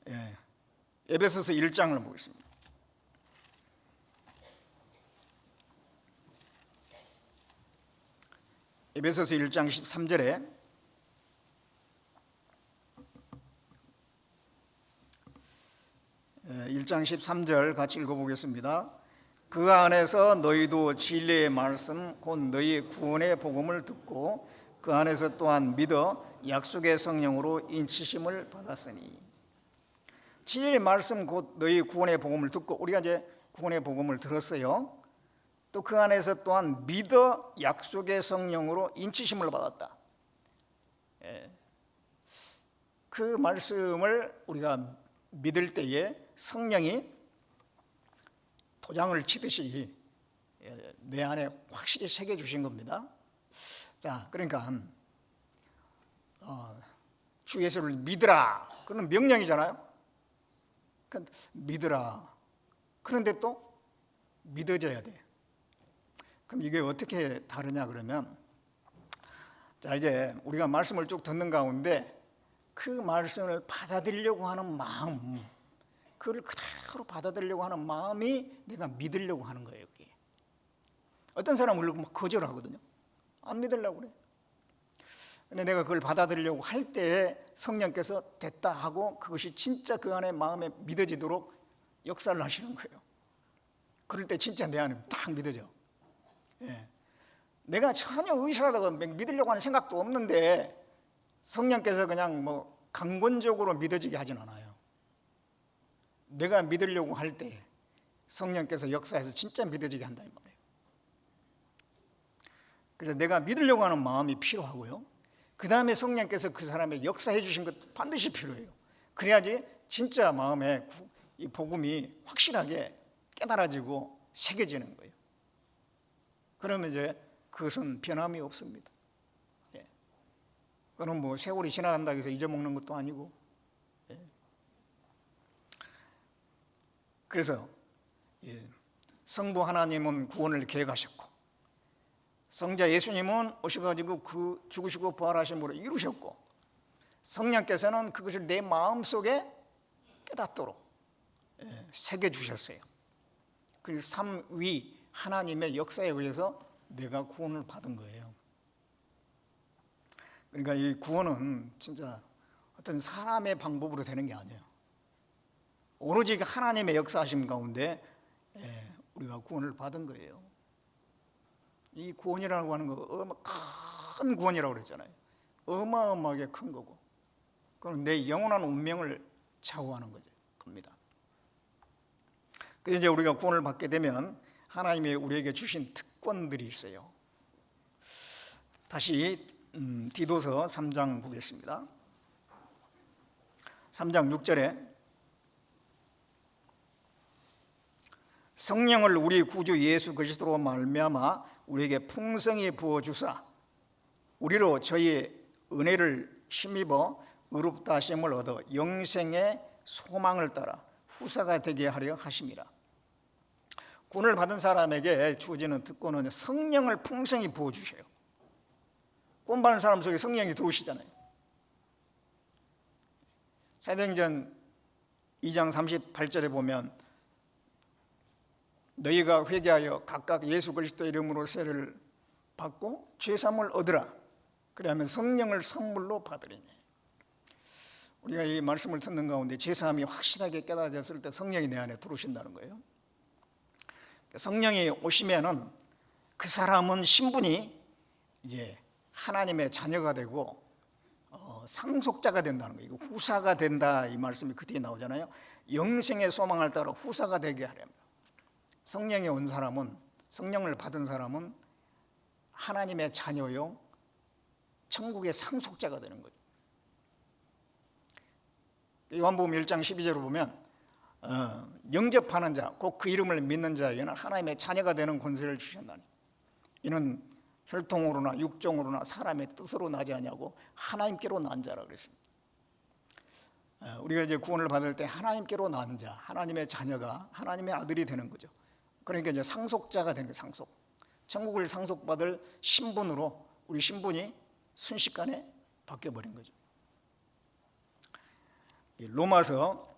예. 에베소서 1장을 보겠습니다. 에베소서 1장 13절에 예, 1장 13절 같이 읽어보겠습니다. 그 안에서 너희도 진리의 말씀 곧 너희 구원의 복음을 듣고 그 안에서 또한 믿어 약속의 성령으로 인치심을 받았으니. 진리의 말씀 곧 너희 구원의 복음을 듣고, 우리가 이제 구원의 복음을 들었어요. 또 그 안에서 또한 믿어 약속의 성령으로 인치심을 받았다. 그 말씀을 우리가 믿을 때에 성령이 도장을 치듯이 내 안에 확실히 새겨주신 겁니다. 자, 그러니까 주 예수를 믿으라, 그건 명령이잖아요. 그러니까 믿으라. 그런데 또 믿어져야 돼. 그럼 이게 어떻게 다르냐 그러면, 자, 이제 우리가 말씀을 쭉 듣는 가운데 그 말씀을 받아들이려고 하는 마음, 그걸 그대로 받아들이려고 하는 마음이 내가 믿으려고 하는 거예요. 그게. 어떤 사람은 막 거절하거든요. 안 믿으려고 그래. 근데 내가 그걸 받아들이려고 할 때에 성령께서 됐다 하고 그것이 진짜 그 안에 마음에 믿어지도록 역사를 하시는 거예요. 그럴 때 진짜 내 안에 딱 믿어져. 예. 내가 전혀 의심하다가 믿으려고 하는 생각도 없는데 성령께서 그냥 뭐 강권적으로 믿어지게 하진 않아요. 내가 믿으려고 할 때 성령께서 역사해서 진짜 믿어지게 한다 이 말이에요. 그래서 내가 믿으려고 하는 마음이 필요하고요. 그 다음에 성령께서 그 사람의 역사해 주신 것 반드시 필요해요. 그래야지 진짜 마음에 이 복음이 확실하게 깨달아지고 새겨지는 거예요. 그러면 이제 그것은 변함이 없습니다. 예. 그건 뭐 세월이 지나간다고 해서 잊어먹는 것도 아니고. 예. 그래서 성부 하나님은 구원을 계획하셨고 성자 예수님은 오셔가지고 그 죽으시고 부활하심으로 이루셨고 성령께서는 그것을 내 마음속에 깨닫도록 새겨주셨어요. 그리고 삼위 하나님의 역사에 의해서 내가 구원을 받은 거예요. 그러니까 이 구원은 진짜 어떤 사람의 방법으로 되는 게 아니에요. 오로지 하나님의 역사하심 가운데 우리가 구원을 받은 거예요. 이 구원이라고 하는 거 큰 구원이라고 그랬잖아요. 어마어마하게 큰 거고, 그럼 내 영원한 운명을 좌우하는 거죠. 겁니다. 그래서 이제 우리가 구원을 받게 되면 하나님이 우리에게 주신 특권들이 있어요. 다시 디도서 3장 보겠습니다. 3장 6절에 성령을 우리 구주 예수 그리스도로 말미암아 우리에게 풍성히 부어 주사 우리로 저희의 은혜를 힘입어 의롭다 하심을 얻어 영생의 소망을 따라 후사가 되게 하려 하심이라. 구원을 받은 사람에게 주어지는 특권은 성령을 풍성히 부어 주셔요. 구원 받은 사람 속에 성령이 들어오시잖아요. 사도행전 2장 38절에 보면 너희가 회개하여 각각 예수 그리스도 이름으로 세례를 받고 죄사함을 얻으라. 그러면 성령을 선물로 받으리니. 우리가 이 말씀을 듣는 가운데 죄사함이 확실하게 깨달아졌을 때 성령이 내 안에 들어오신다는 거예요. 성령이 오시면은 그 사람은 신분이 이제 하나님의 자녀가 되고 상속자가 된다는 거예요. 후사가 된다 이 말씀이 그 뒤에 나오잖아요. 영생의 소망을 따라 후사가 되게 하려면 성령이 온 사람은, 성령을 받은 사람은 하나님의 자녀요 천국의 상속자가 되는 거죠. 요한복음 1장 12절을 보면 영접하는 자, 곧 그 이름을 믿는 자에게는 하나님의 자녀가 되는 권세를 주셨나니 이는 혈통으로나 육종으로나 사람의 뜻으로 나지 아니하고 하나님께로 난 자라 그랬습니다. 우리가 이제 구원을 받을 때 하나님께로 난 자, 하나님의 자녀가 하나님의 아들이 되는 거죠. 그러니까 이제 상속자가 되는 거예요. 상속. 천국을 상속받을 신분으로 우리 신분이 순식간에 바뀌어버린 거죠. 로마서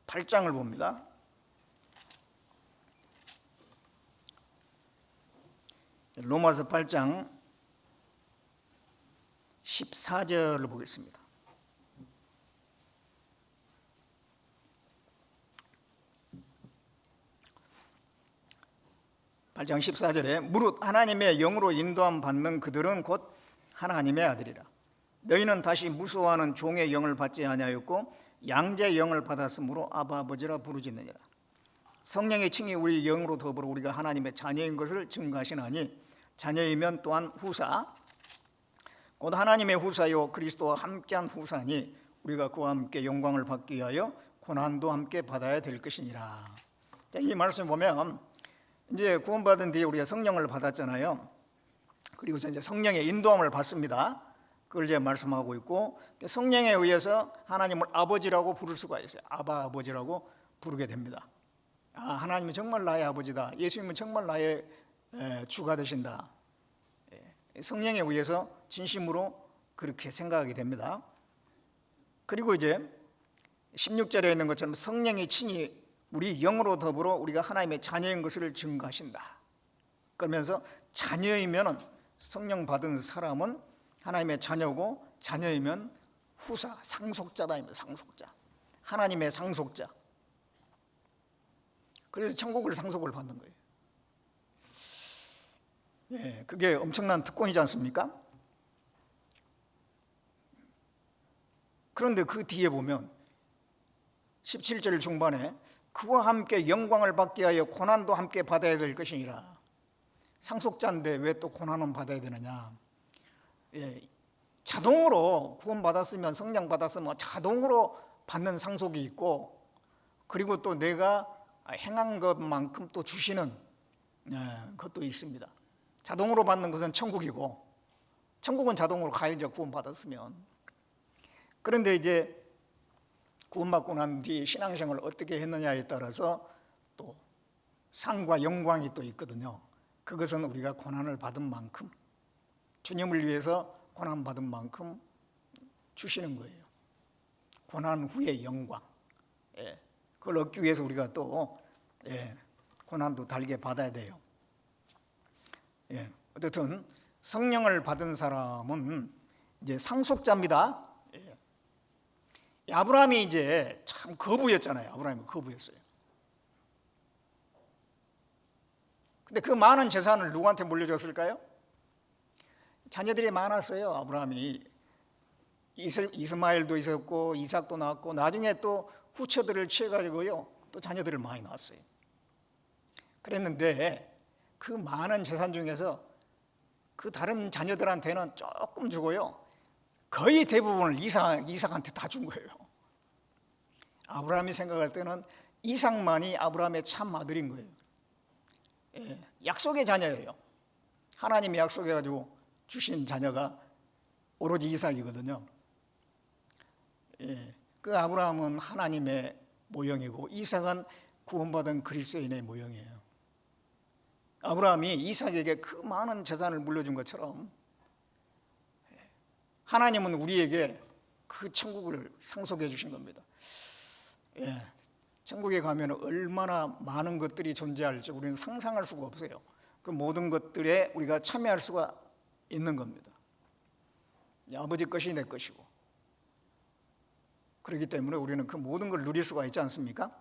8장을 봅니다. 로마서 8장 14절을 보겠습니다. (8장 14절에) 무릇 하나님의 영으로 인도함 받는 그들은 곧 하나님의 아들이라. 너희는 다시 무수하는 종의 영을 받지 아니하였고 양자의 영을 받았으므로 아바 아버지라 부르짖느니라. 성령의 칭이 우리 영으로 더불어 우리가 하나님의 자녀인 것을 증거하시나니 자녀이면 또한 후사 곧 하나님의 후사요 그리스도와 함께한 후사니 우리가 그와 함께 영광을 받기 위하여 고난도 함께 받아야 될 것이니라. 자, 이 말씀 보면 이제 구원받은 뒤에 우리가 성령을 받았잖아요. 그리고 이제 성령의 인도함을 받습니다. 그걸 이제 말씀하고 있고 성령에 의해서 하나님을 아버지라고 부를 수가 있어요. 아바 아버지라고 부르게 됩니다. 하나님은 정말 나의 아버지다. 예수님은 정말 나의 주가 되신다. 성령에 의해서 진심으로 그렇게 생각하게 됩니다. 그리고 이제 16절에 있는 것처럼 성령이 친히 우리 영으로 더불어 우리가 하나님의 자녀인 것을 증거하신다. 그러면서 자녀이면 성령 받은 사람은 하나님의 자녀고 자녀이면 후사, 상속자다. 상속자, 하나님의 상속자. 그래서 천국을 상속을 받는 거예요. 그게 엄청난 특권이지 않습니까? 그런데 그 뒤에 보면 17절 중반에 그와 함께 영광을 받게 하여 고난도 함께 받아야 될 것이니라. 상속자인데 왜 또 고난은 받아야 되느냐? 자동으로 구원받았으면 성령 받았으면 자동으로 받는 상속이 있고 그리고 또 내가 행한 것만큼 또 주시는 것도 있습니다. 자동으로 받는 것은 천국이고 천국은 자동으로 가야죠. 구원받았으면. 그런데 이제 구원받고 난 뒤 신앙생활을 어떻게 했느냐에 따라서 또 상과 영광이 또 있거든요. 그것은 우리가 고난을 받은 만큼 주님을 위해서 고난받은 만큼 주시는 거예요. 고난 후의 영광. 그걸 얻기 위해서 우리가 또 고난도 달게 받아야 돼요. 어쨌든 성령을 받은 사람은 이제 상속자입니다. 아브라함이 이제 참 거부였잖아요. 아브라함이 거부였어요. 근데 그 많은 재산을 누구한테 물려줬을까요? 자녀들이 많았어요. 아브라함이 이스마엘도 있었고 이삭도 낳았고 나중에 또 후처들을 취해가지고요 또 자녀들을 많이 낳았어요. 그랬는데 그 많은 재산 중에서 그 다른 자녀들한테는 조금 주고요 거의 대부분을 이삭한테 다 준 거예요. 아브라함이 생각할 때는 이삭만이 아브라함의 참 아들인 거예요. 약속의 자녀예요. 하나님이 약속해가지고 주신 자녀가 오로지 이삭이거든요. 그 아브라함은 하나님의 모형이고 이삭은 구원받은 그리스도인의 모형이에요. 아브라함이 이삭에게 그 많은 재산을 물려준 것처럼 하나님은 우리에게 그 천국을 상속해 주신 겁니다. 천국에 가면 얼마나 많은 것들이 존재할지 우리는 상상할 수가 없어요. 그 모든 것들에 우리가 참여할 수가 있는 겁니다. 아버지 것이 내 것이고 그렇기 때문에 우리는 그 모든 걸 누릴 수가 있지 않습니까?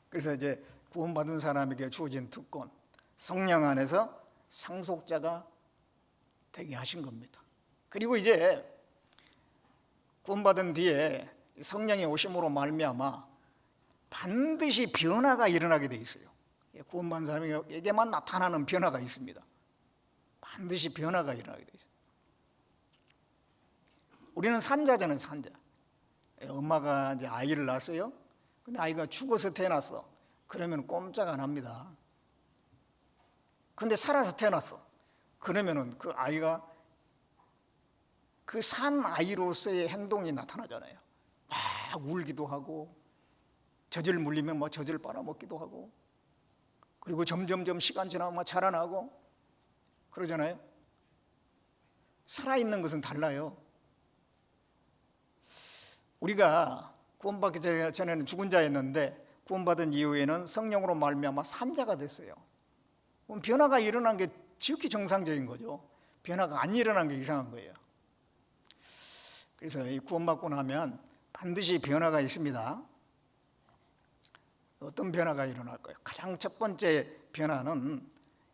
그래서 이제 구원받은 사람에게 주어진 특권, 성령 안에서 상속자가 되게 하신 겁니다. 그리고 이제 구원받은 뒤에 성령의 오심으로 말미암아 반드시 변화가 일어나게 돼 있어요. 구원받은 사람에게만 나타나는 변화가 있습니다. 반드시 변화가 일어나게 돼 있어요. 우리는 산자잖아요, 산자. 엄마가 이제 아이를 낳았어요. 근데 아이가 죽어서 태어났어. 그러면 꼼짝 안 합니다. 근데 살아서 태어났어. 그러면은 그 아이가 그 산 아이로서의 행동이 나타나잖아요. 막 울기도 하고, 젖을 물리면 뭐 젖을 빨아먹기도 하고, 그리고 점점점 시간 지나면 막 자라나고 그러잖아요. 살아있는 것은 달라요. 우리가 구원받기 전에는 죽은 자였는데 구원받은 이후에는 성령으로 말미암아 산자가 됐어요. 그럼 변화가 일어난 게 지극히 정상적인 거죠. 변화가 안 일어난 게 이상한 거예요. 그래서 이 구원받고 나면 반드시 변화가 있습니다. 어떤 변화가 일어날까요? 가장 첫 번째 변화는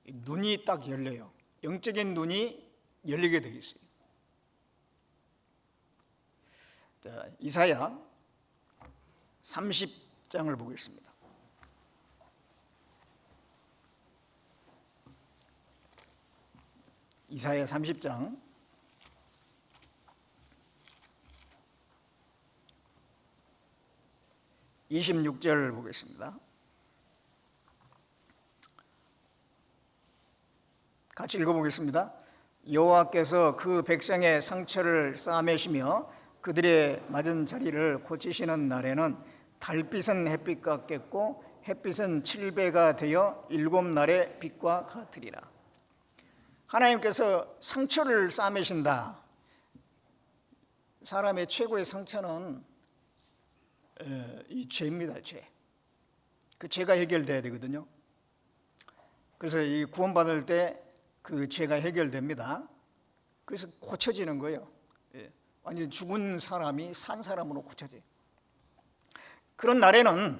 눈이 딱 열려요. 영적인 눈이 열리게 되어 있어요. 자, 이사야 30장을 보겠습니다. 이사야 30장 26절을 보겠습니다. 같이 읽어보겠습니다. 여호와께서 그 백성의 상처를 싸매시며 그들의 맞은 자리를 고치시는 날에는 달빛은 햇빛 같겠고 햇빛은 7배가 되어 7날의 빛과 같으리라. 하나님께서 상처를 싸매신다. 사람의 최고의 상처는 이 죄입니다. 죄. 그 죄가 해결돼야 되거든요. 그래서 이 구원받을 때 그 죄가 해결됩니다. 그래서 고쳐지는 거예요. 완전 죽은 사람이 산 사람으로 고쳐져요. 그런 날에는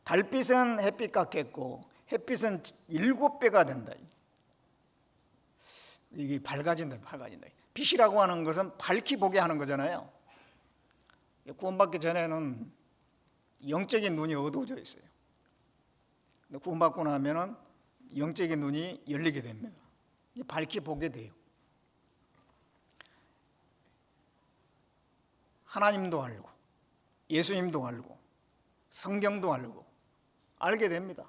달빛은 햇빛 같겠고 햇빛은 7배가 된다. 이게 밝아진다. 빛이라고 하는 것은 밝히 보게 하는 거잖아요. 구원받기 전에는 영적인 눈이 어두워져 있어요. 근데 구원받고 나면은 영적인 눈이 열리게 됩니다. 밝히 보게 돼요. 하나님도 알고 예수님도 알고 성경도 알게 됩니다.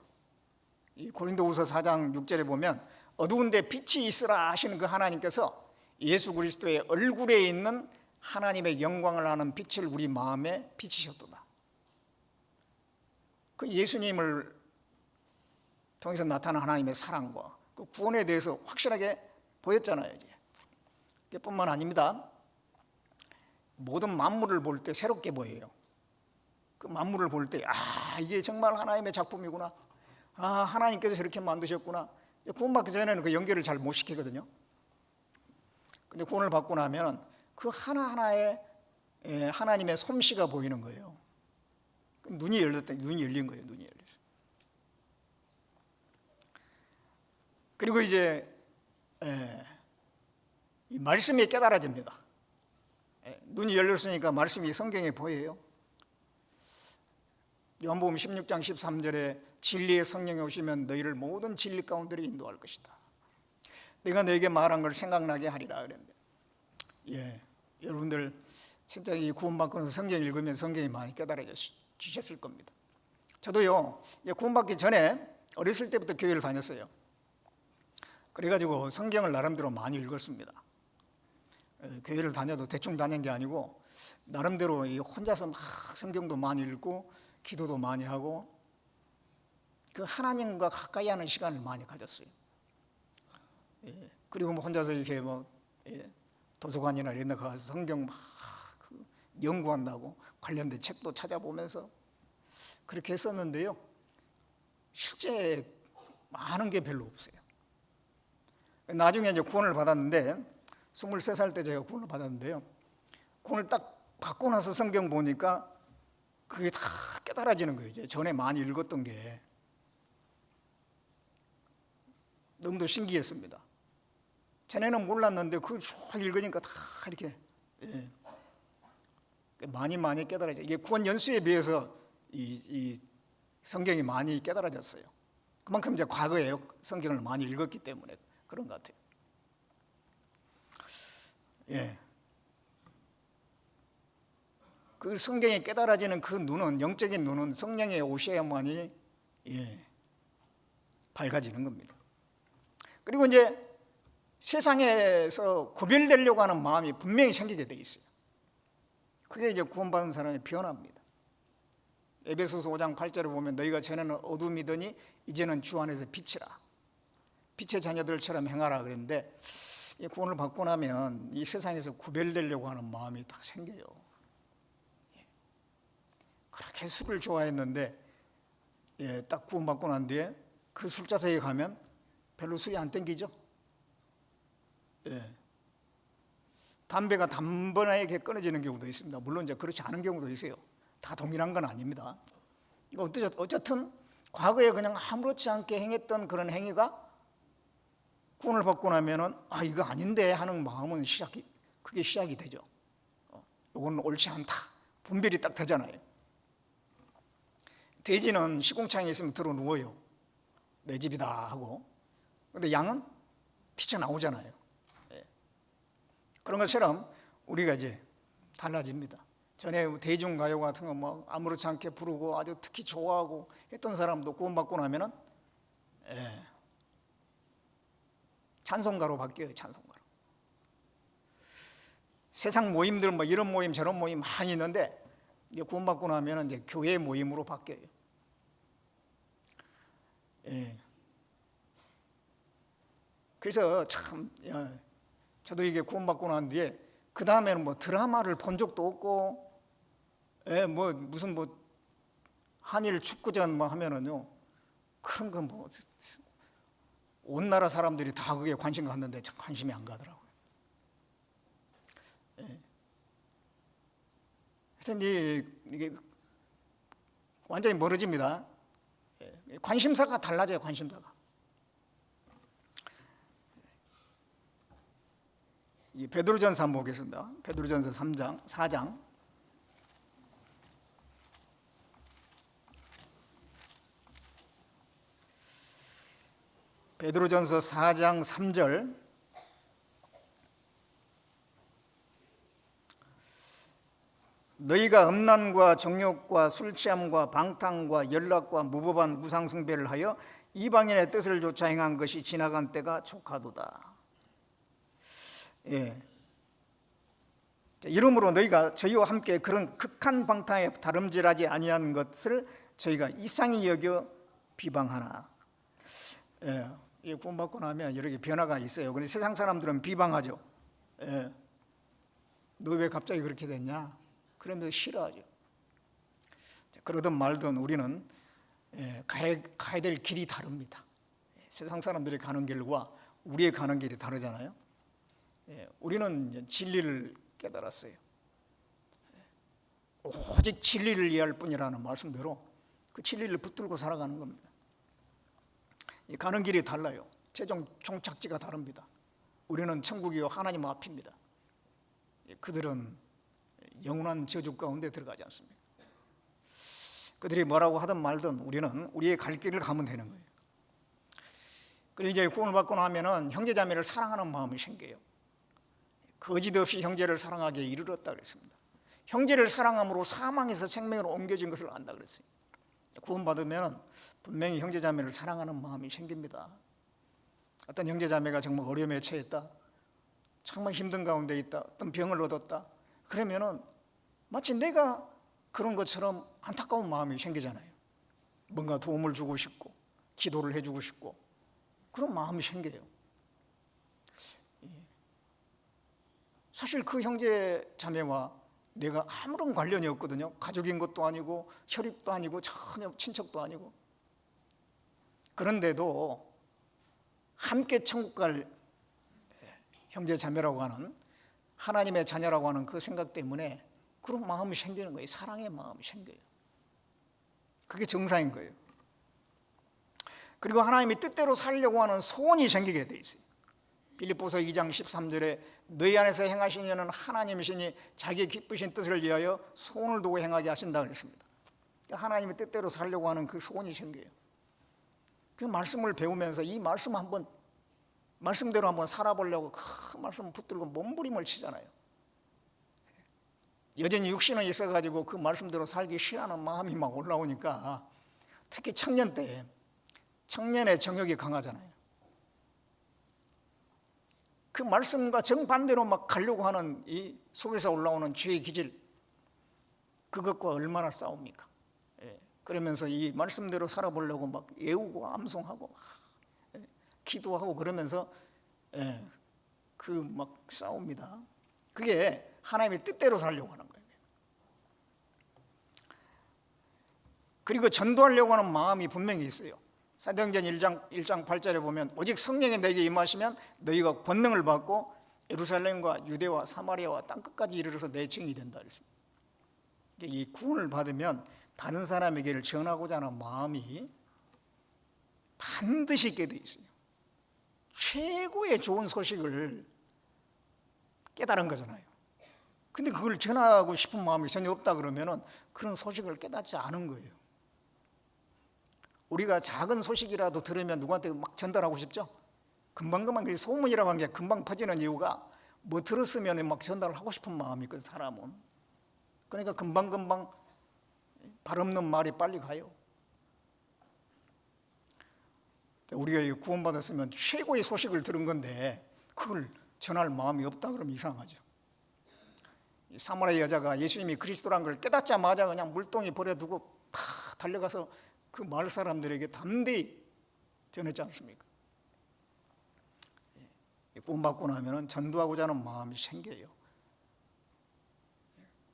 이 고린도후서 4장 6절에 보면 어두운데 빛이 있으라 하시는 그 하나님께서 예수 그리스도의 얼굴에 있는 하나님의 영광을 아는 빛을 우리 마음에 비치셨도다. 그 예수님을 통해서 나타난 하나님의 사랑과 그 구원에 대해서 확실하게 보였잖아요. 이제 뿐만 아닙니다. 모든 만물을 볼 때 새롭게 보여요. 그 만물을 볼 때 이게 정말 하나님의 작품이구나. 하나님께서 저렇게 만드셨구나. 구원받기 전에는 그 연결을 잘 못 시키거든요. 근데 구원을 받고 나면 그 하나하나의 하나님의 솜씨가 보이는 거예요. 눈이 열린 거예요. 눈이 열렸어요. 그리고 이제 이 말씀이 깨달아집니다. 눈이 열렸으니까 말씀이 성경에 보여요. 요한복음 16장 13절에 진리의 성령이 오시면 너희를 모든 진리 가운데로 인도할 것이다. 내가 너에게 말한 걸 생각나게 하리라 그랬는데, 여러분들 진짜 이 구원받고 나서 성경 읽으면 성경이 많이 깨달아지셨을 겁니다. 저도요, 구원받기 전에 어렸을 때부터 교회를 다녔어요. 그래가지고 성경을 나름대로 많이 읽었습니다. 교회를 다녀도 대충 다닌 게 아니고 나름대로 혼자서 막 성경도 많이 읽고 기도도 많이 하고 그 하나님과 가까이 하는 시간을 많이 가졌어요. 그리고 혼자서 이렇게 도서관이나 이런 데 가서 성경 막 연구한다고 관련된 책도 찾아보면서 그렇게 했었는데요. 실제 많은 게 별로 없어요. 나중에 이제 구원을 받았는데 23살 때 제가 구원을 받았는데요. 구원을 딱 받고 나서 성경 보니까 그게 다 깨달아지는 거예요. 이제 전에 많이 읽었던 게 너무도 신기했습니다. 전에는 몰랐는데 그걸 쭉 읽으니까 다 이렇게 많이 깨달아져요. 이게 구원 연수에 비해서 이 성경이 많이 깨달아졌어요. 그만큼 이제 과거에 성경을 많이 읽었기 때문에 그런 것 같아요. 그 성경에 깨달아지는 그 눈은, 영적인 눈은 성령에 오셔야만이 밝아지는 겁니다. 그리고 이제 세상에서 구별되려고 하는 마음이 분명히 생기게 돼 있어요. 그게 이제 구원받은 사람의 변화입니다. 에베소서 5장 8절에 보면 너희가 전에는 어둠이더니 이제는 주 안에서 빛이라, 빛의 자녀들처럼 행하라 그랬는데, 이 구원을 받고 나면 이 세상에서 구별되려고 하는 마음이 다 생겨요. 그렇게 술을 좋아했는데 딱 구원받고 난 뒤에 그 술자석에 가면 별로 술이 안 땡기죠. 담배가 단번에 끊어지는 경우도 있습니다. 물론 이제 그렇지 않은 경우도 있어요. 다 동일한 건 아닙니다. 어쨌든 과거에 그냥 아무렇지 않게 행했던 그런 행위가 구원을 받고 나면은 이거 아닌데 하는 마음은 그게 시작이 되죠. 이건 옳지 않다, 분별이 딱 되잖아요. 돼지는 시궁창에 있으면 들어 누워요. 내 집이다 하고. 근데 양은 튀쳐나오잖아요. 그런 것처럼 우리가 이제 달라집니다. 전에 대중가요 같은 거 뭐 아무렇지 않게 부르고 아주 특히 좋아하고 했던 사람도 구원받고 나면은 찬송가로 바뀌어요. 찬송가로. 세상 모임들 뭐 이런 모임 저런 모임 많이 있는데 이제 구원받고 나면은 이제 교회 모임으로 바뀌어요. 그래서 참 저도 이게 구원받고 난 뒤에 그 다음에는 뭐 드라마를 본 적도 없고, 뭐 무슨 뭐 한일 축구전 뭐 하면은요, 그런 거 뭐 온 나라 사람들이 다 그게 관심 갖는데 참 관심이 안 가더라고요. 하여튼 이게 완전히 멀어집니다. 관심사가 달라져요. 관심사가. 이 베드로전서 한번 보겠습니다. 베드로전서 4장. 베드로전서 4장 3절. 너희가 음란과 정욕과 술취함과 방탕과 연락과 무법한 우상숭배를 하여 이방인의 뜻을 좇아 행한 것이 지나간 때가 족하도다. 이러므로 너희가 저희와 함께 그런 극한 방탕에 다름질하지 아니한 것을 저희가 이상히 여겨 비방하나. 구원받고 나면 여러 개 변화가 있어요. 그런데 세상 사람들은 비방하죠. 너 왜 갑자기 그렇게 됐냐? 그러면서 싫어하죠. 그러든 말든 우리는 가야 될 길이 다릅니다. 세상 사람들이 가는 길과 우리의 가는 길이 다르잖아요. 우리는 진리를 깨달았어요. 오직 진리를 이해할 뿐이라는 말씀대로 그 진리를 붙들고 살아가는 겁니다. 가는 길이 달라요. 최종 종착지가 다릅니다. 우리는 천국이요 하나님 앞입니다. 그들은 영원한 저주 가운데 들어가지 않습니다. 그들이 뭐라고 하든 말든 우리는 우리의 갈 길을 가면 되는 거예요. 그리고 이제 구원을 받고 나면은 형제자매를 사랑하는 마음이 생겨요. 거짓 없이 형제를 사랑하기에 이르렀다 그랬습니다. 형제를 사랑함으로 사망에서 생명으로 옮겨진 것을 안다 그랬어요. 구원받으면 분명히 형제자매를 사랑하는 마음이 생깁니다. 어떤 형제자매가 정말 어려움에 처했다, 정말 힘든 가운데 있다, 어떤 병을 얻었다, 그러면은 마치 내가 그런 것처럼 안타까운 마음이 생기잖아요. 뭔가 도움을 주고 싶고 기도를 해주고 싶고 그런 마음이 생겨요. 사실 그 형제 자매와 내가 아무런 관련이 없거든요. 가족인 것도 아니고 혈육도 아니고 전혀 친척도 아니고. 그런데도 함께 천국 갈 형제 자매라고 하는, 하나님의 자녀라고 하는 그 생각 때문에 그런 마음이 생기는 거예요. 사랑의 마음이 생겨요. 그게 정상인 거예요. 그리고 하나님이 뜻대로 살려고 하는 소원이 생기게 돼 있어요. 빌립보서 2장 13절에 너희 안에서 행하신 이는 하나님이시니 자기의 기쁘신 뜻을 위하여 소원을 두고 행하게 하신다 그랬습니다. 하나님의 뜻대로 살려고 하는 그 소원이 생겨요. 그 말씀을 배우면서 이 말씀대로 한번 살아보려고 그 말씀을 붙들고 몸부림을 치잖아요. 여전히 육신은 있어가지고 그 말씀대로 살기 싫어하는 마음이 막 올라오니까, 특히 청년 때 청년의 정욕이 강하잖아요. 그 말씀과 정반대로 막 가려고 하는 이 속에서 올라오는 죄의 기질, 그것과 얼마나 싸웁니까? 그러면서 이 말씀대로 살아보려고 막 애우고 암송하고 기도하고 그러면서 그 막 싸웁니다. 그게 하나님의 뜻대로 살려고 하는 거예요. 그리고 전도하려고 하는 마음이 분명히 있어요. 사도행전 1장 8절에 보면 오직 성령이 너에게 임하시면 너희가 권능을 받고 예루살렘과 유대와 사마리아와 땅끝까지 이르러서 내 증인이 된다 그랬습니다. 이 구원을 받으면 다른 사람에게를 전하고자 하는 마음이 반드시 있게 돼 있어요. 최고의 좋은 소식을 깨달은 거잖아요. 근데 그걸 전하고 싶은 마음이 전혀 없다 그러면은 그런 소식을 깨닫지 않은 거예요. 우리가 작은 소식이라도 들으면 누구한테 막 전달하고 싶죠? 금방금방 소문이라고 하는 게 금방 퍼지는 이유가 뭐 들었으면 막 전달을 하고 싶은 마음이 있거든, 사람은. 그러니까 금방금방 발 없는 말이 빨리 가요. 우리가 구원받았으면 최고의 소식을 들은 건데 그걸 전할 마음이 없다 그러면 이상하죠. 사마리아 여자가 예수님이 그리스도란 걸 깨닫자마자 그냥 물동이 버려두고 팍 달려가서 그 마을 사람들에게 담대히 전했지 않습니까? 구원받고 나면 전도하고자 하는 마음이 생겨요.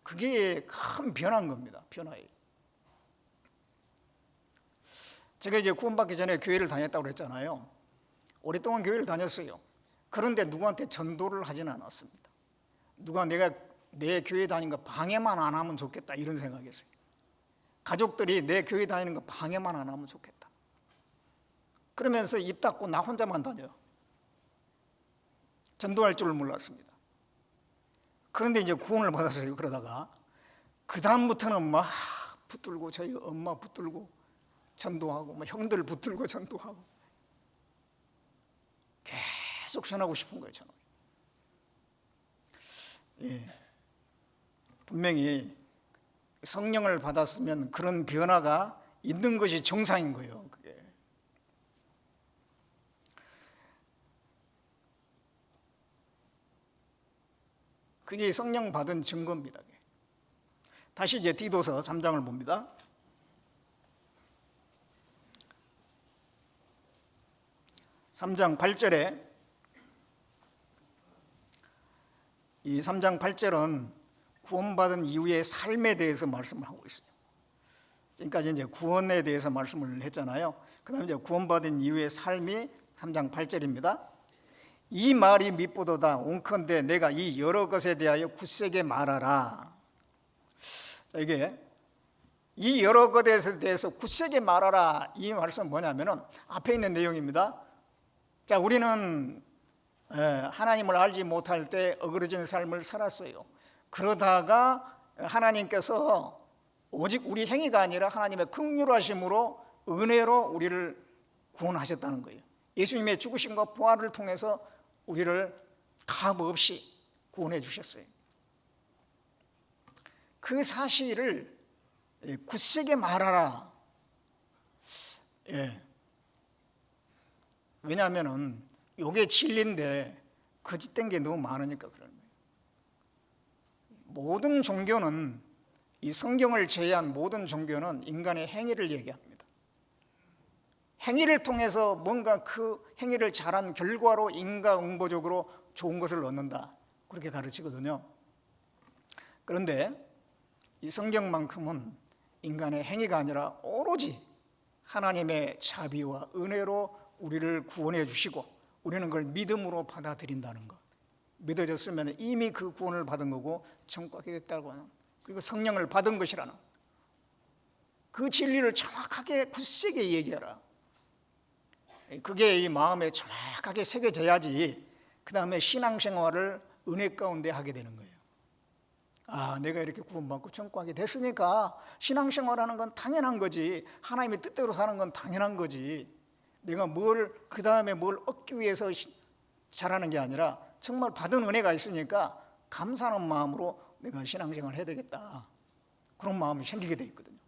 그게 큰 변화인 겁니다. 변화예요. 제가 이제 구원받기 전에 교회를 다녔다고 그랬잖아요. 오랫동안 교회를 다녔어요. 그런데 누구한테 전도를 하지는 않았습니다. 누가 내가 내 교회 다니는 거 방해만 안 하면 좋겠다 이런 생각이었어요. 가족들이 내 교회 다니는 거 방해만 안 하면 좋겠다. 그러면서 입 닫고 나 혼자만 다녀요. 전도할 줄을 몰랐습니다. 그런데 이제 구원을 받았어요. 그러다가 그 다음부터는 막 붙들고 저희 엄마 붙들고 전도하고 막 형들 붙들고 전도하고 계속 전하고 싶은 거예요. 저는. 분명히 성령을 받았으면 그런 변화가 있는 것이 정상인 거예요. 그게 성령 받은 증거입니다. 다시 이제 디도서 3장을 봅니다. (3장 8절에) 이 3장 8절은 구원받은 이후의 삶에 대해서 말씀을 하고 있어요. 지금까지 이제 구원에 대해서 말씀을 했잖아요. 그다음에 이제 구원받은 이후의 삶이 3장 8절입니다. 이 말이 밉보도다. 온컨대 내가 이 여러 것에 대하여 굳세게 말하라. 이게 이 여러 것에 대해서 굳세게 말하라, 이 말씀은 뭐냐면은 앞에 있는 내용입니다. 자, 우리는 하나님을 알지 못할 때 어그러진 삶을 살았어요. 그러다가 하나님께서 오직 우리 행위가 아니라 하나님의 긍휼하심으로 은혜로 우리를 구원하셨다는 거예요. 예수님의 죽으심과 부활을 통해서 우리를 값 없이 구원해 주셨어요. 그 사실을 굳세게 말하라. 왜냐하면은 이게 진리인데 거짓된 게 너무 많으니까 그러는 거예요. 모든 종교는, 이 성경을 제외한 모든 종교는 인간의 행위를 얘기합니다. 행위를 통해서 뭔가 그 행위를 잘한 결과로 인과응보적으로 좋은 것을 얻는다, 그렇게 가르치거든요. 그런데 이 성경만큼은 인간의 행위가 아니라 오로지 하나님의 자비와 은혜로 우리를 구원해 주시고 우리는 그걸 믿음으로 받아들인다는 것, 믿어졌으면 이미 그 구원을 받은 거고 천국하게 됐다고 하는, 그리고 성령을 받은 것이라는 그 진리를 정확하게 굳세게 얘기하라. 그게 이 마음에 정확하게 새겨져야지 그 다음에 신앙생활을 은혜 가운데 하게 되는 거예요. 아, 내가 이렇게 구원받고 천국하게 됐으니까 신앙생활하는 건 당연한 거지, 하나님의 뜻대로 사는 건 당연한 거지, 내가 뭘 그 다음에 뭘 얻기 위해서 잘하는 게 아니라 정말 받은 은혜가 있으니까 감사하는 마음으로 내가 신앙생활 해야 되겠다, 그런 마음이 생기게 돼 있거든요.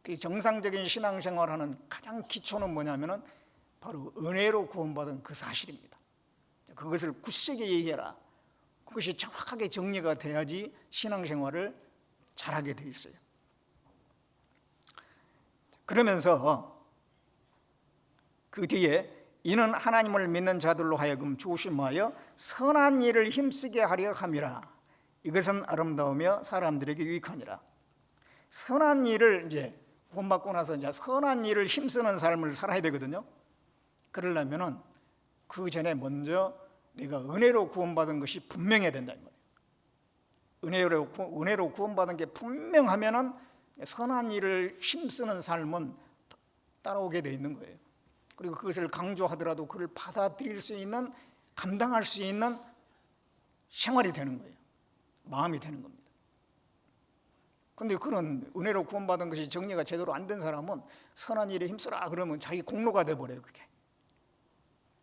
그 정상적인 신앙생활하는 가장 기초는 뭐냐면은 바로 은혜로 구원받은 그 사실입니다. 그것을 굳세게 얘기해라. 그것이 정확하게 정리가 돼야지 신앙생활을 잘하게 돼 있어요. 그러면서 그 뒤에 이는 하나님을 믿는 자들로 하여금 조심하여 선한 일을 힘쓰게 하려 함이라. 이것은 아름다우며 사람들에게 유익하니라. 선한 일을 이제 구원받고 나서 이제 선한 일을 힘쓰는 삶을 살아야 되거든요. 그러려면은 그 전에 먼저 내가 은혜로 구원받은 것이 분명해야 된다는 거예요. 은혜로 구원받은 게 분명하면은 선한 일을 힘쓰는 삶은 따라오게 돼 있는 거예요. 그리고 그것을 강조하더라도 그걸 받아들일 수 있는, 감당할 수 있는 생활이 되는 거예요. 마음이 되는 겁니다. 그런데 그런 은혜로 구원받은 것이 정리가 제대로 안 된 사람은 선한 일에 힘쓰라 그러면 자기 공로가 돼버려요. 그게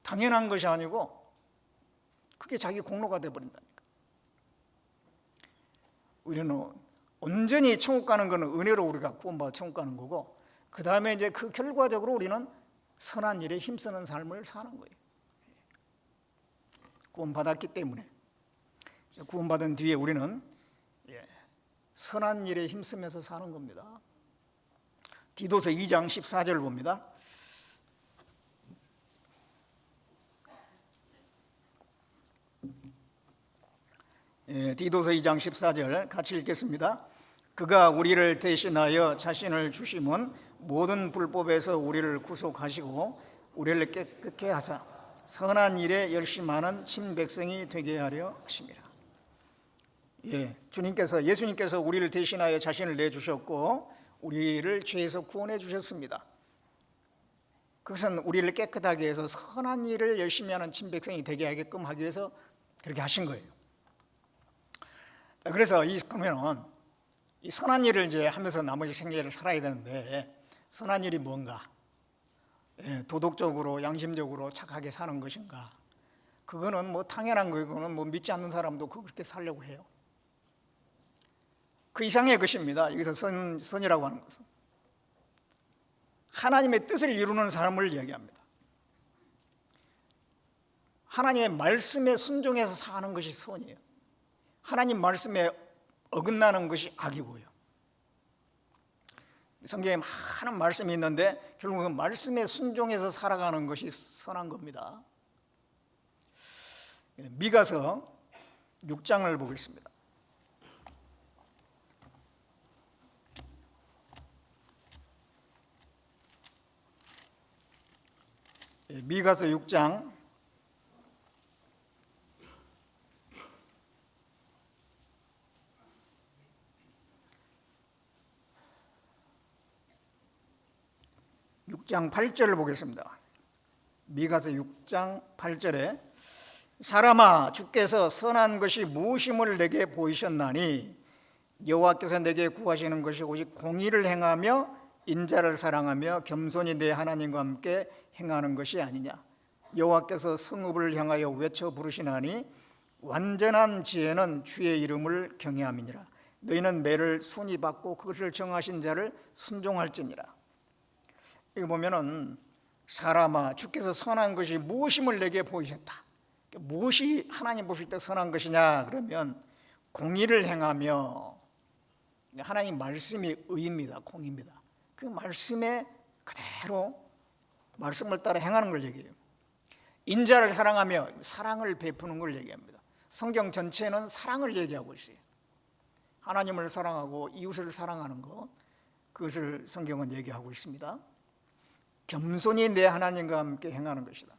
당연한 것이 아니고 그게 자기 공로가 돼버린다니까. 우리는 온전히 천국 가는 것은 은혜로 우리가 구원받아 천국 가는 거고, 그 다음에 이제 그 결과적으로 우리는 선한 일에 힘쓰는 삶을 사는 거예요. 구원받았기 때문에. 구원받은 뒤에 우리는 선한 일에 힘쓰면서 사는 겁니다. 디도서 2장 14절 봅니다. 디도서 2장 14절 같이 읽겠습니다. 그가 우리를 대신하여 자신을 주심은 모든 불법에서 우리를 구속하시고 우리를 깨끗게 하사 선한 일에 열심하는 친백성이 되게 하려 하심이라. 예수님께서 우리를 대신하여 자신을 내주셨고 우리를 죄에서 구원해 주셨습니다. 그것은 우리를 깨끗하게 해서 선한 일을 열심히 하는 친백성이 되게 하게끔 하기 위해서 그렇게 하신 거예요. 그래서 그러면은 이 선한 일을 이제 하면서 나머지 생애를 살아야 되는데, 선한 일이 뭔가? 도덕적으로 양심적으로 착하게 사는 것인가? 그거는 뭐 당연한 거예요. 그거는 뭐 믿지 않는 사람도 그렇게 살려고 해요. 그 이상의 것입니다. 여기서 선이라고 하는 것은 하나님의 뜻을 이루는 삶을 이야기합니다. 하나님의 말씀에 순종해서 사는 것이 선이에요. 하나님 말씀에 어긋나는 것이 악이고요. 성경에 많은 말씀이 있는데 결국은 말씀에 순종해서 살아가는 것이 선한 겁니다. 미가서 6장을 보겠습니다. 미가서 6장 6장 8절을 보겠습니다. 미가서 6장 8절에 사람아 주께서 선한 것이 무엇임을 내게 보이셨나니 여호와께서 내게 구하시는 것이 오직 공의를 행하며 인자를 사랑하며 겸손히 내 하나님과 함께 행하는 것이 아니냐. 여호와께서 성읍을 향하여 외쳐 부르시나니 완전한 지혜는 주의 이름을 경외함이니라. 너희는 매를 순히 받고 그것을 정하신 자를 순종할지니라. 여기 보면은 사람아 주께서 선한 것이 무엇임을 내게 보이셨다. 무엇이 하나님 보실 때 선한 것이냐 그러면 공의를 행하며, 하나님 말씀이 의입니다. 공의입니다. 그 말씀에 그대로 말씀을 따라 행하는 걸 얘기해요. 인자를 사랑하며 사랑을 베푸는 걸 얘기합니다. 성경 전체는 사랑을 얘기하고 있어요. 하나님을 사랑하고 이웃을 사랑하는 것, 그것을 성경은 얘기하고 있습니다. 겸손히 내 하나님과 함께 행하는 것이다.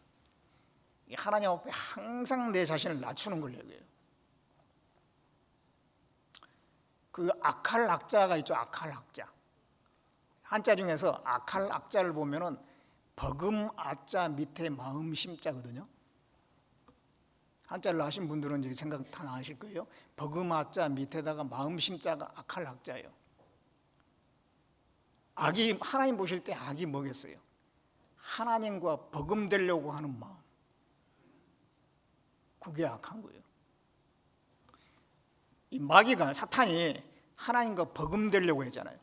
하나님 앞에 항상 내 자신을 낮추는 걸 얘기해요. 그 아칼 악자가 있죠. 아칼 악자. 한자 중에서 아칼 악자를 보면은 버금 아자 밑에 마음 심자거든요. 한자를 아신 분들은 이제 생각 다 나실 거예요. 버금 아자 밑에다가 마음 심자가 아칼 악자예요. 악이, 하나님 보실 때 악이 뭐겠어요? 하나님과 버금되려고 하는 마음, 그게 악한 거예요. 이 마귀가, 사탄이 하나님과 버금되려고 했잖아요.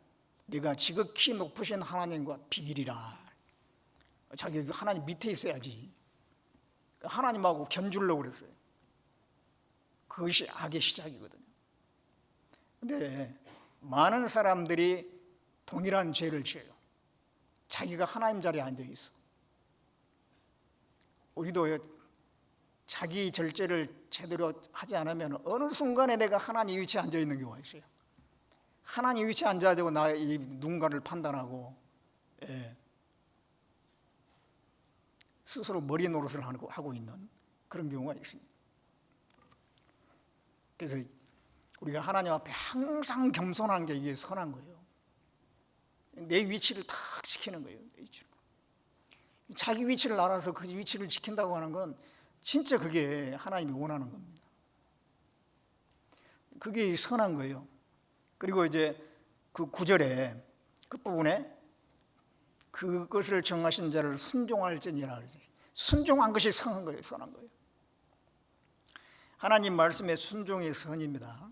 네가 지극히 높으신 하나님과 비기리라. 자기 하나님 밑에 있어야지. 하나님하고 견주려고 그랬어요. 그것이 악의 시작이거든요. 근데 많은 사람들이 동일한 죄를 지어요. 자기가 하나님 자리에 앉아 있어. 우리도 자기 절제를 제대로 하지 않으면 어느 순간에 내가 하나님 위치에 앉아 있는 경우가 있어요. 하나님 위치에 앉아야 되고 나의 누군가를 판단하고, 스스로 머리 노릇을 하고 있는 그런 경우가 있습니다. 그래서 우리가 하나님 앞에 항상 겸손한 게 이게 선한 거예요. 내 위치를 탁 지키는 거예요. 자기 위치를 알아서 그 위치를 지킨다고 하는 건 진짜 그게 하나님이 원하는 겁니다. 그게 선한 거예요. 그리고 이제 그 9절에 끝부분에 그것을 정하신 자를 순종할지니라 그러지. 순종한 것이 선한 거예요. 선한 거예요. 하나님 말씀에 순종이 선입니다.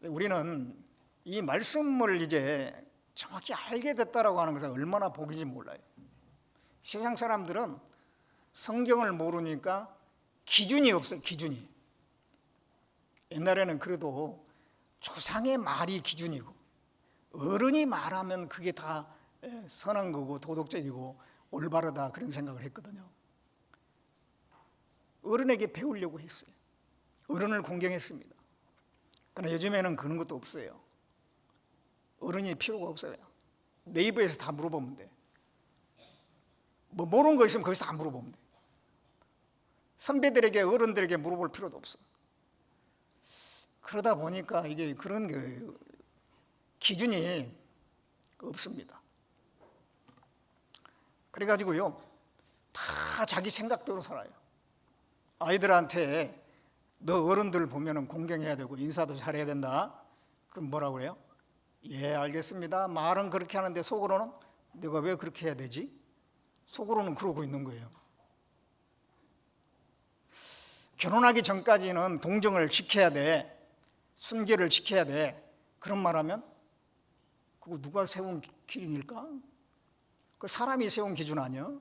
우리는 이 말씀을 이제 정확히 알게 됐다라고 하는 것은 얼마나 복인지 몰라요. 세상 사람들은 성경을 모르니까 기준이 없어요. 기준이. 옛날에는 그래도 조상의 말이 기준이고 어른이 말하면 그게 다 선한 거고 도덕적이고 올바르다 그런 생각을 했거든요. 어른에게 배우려고 했어요. 어른을 공경했습니다. 그러나 요즘에는 그런 것도 없어요. 어른이 필요가 없어요. 네이버에서 다 물어보면 돼. 뭐 모르는 거 있으면 거기서 다 물어보면 돼. 선배들에게, 어른들에게 물어볼 필요도 없어. 그러다 보니까 이게 그런 기준이 없습니다. 그래가지고요, 다 자기 생각대로 살아요. 아이들한테 너 어른들 보면은 공경해야 되고 인사도 잘해야 된다. 그럼 뭐라고 해요? 예, 알겠습니다. 말은 그렇게 하는데 속으로는 내가 왜 그렇게 해야 되지? 속으로는 그러고 있는 거예요. 결혼하기 전까지는 동정을 지켜야 돼. 순결을 지켜야 돼. 그런 말하면 그거 누가 세운 기준일까? 그 사람이 세운 기준 아니야?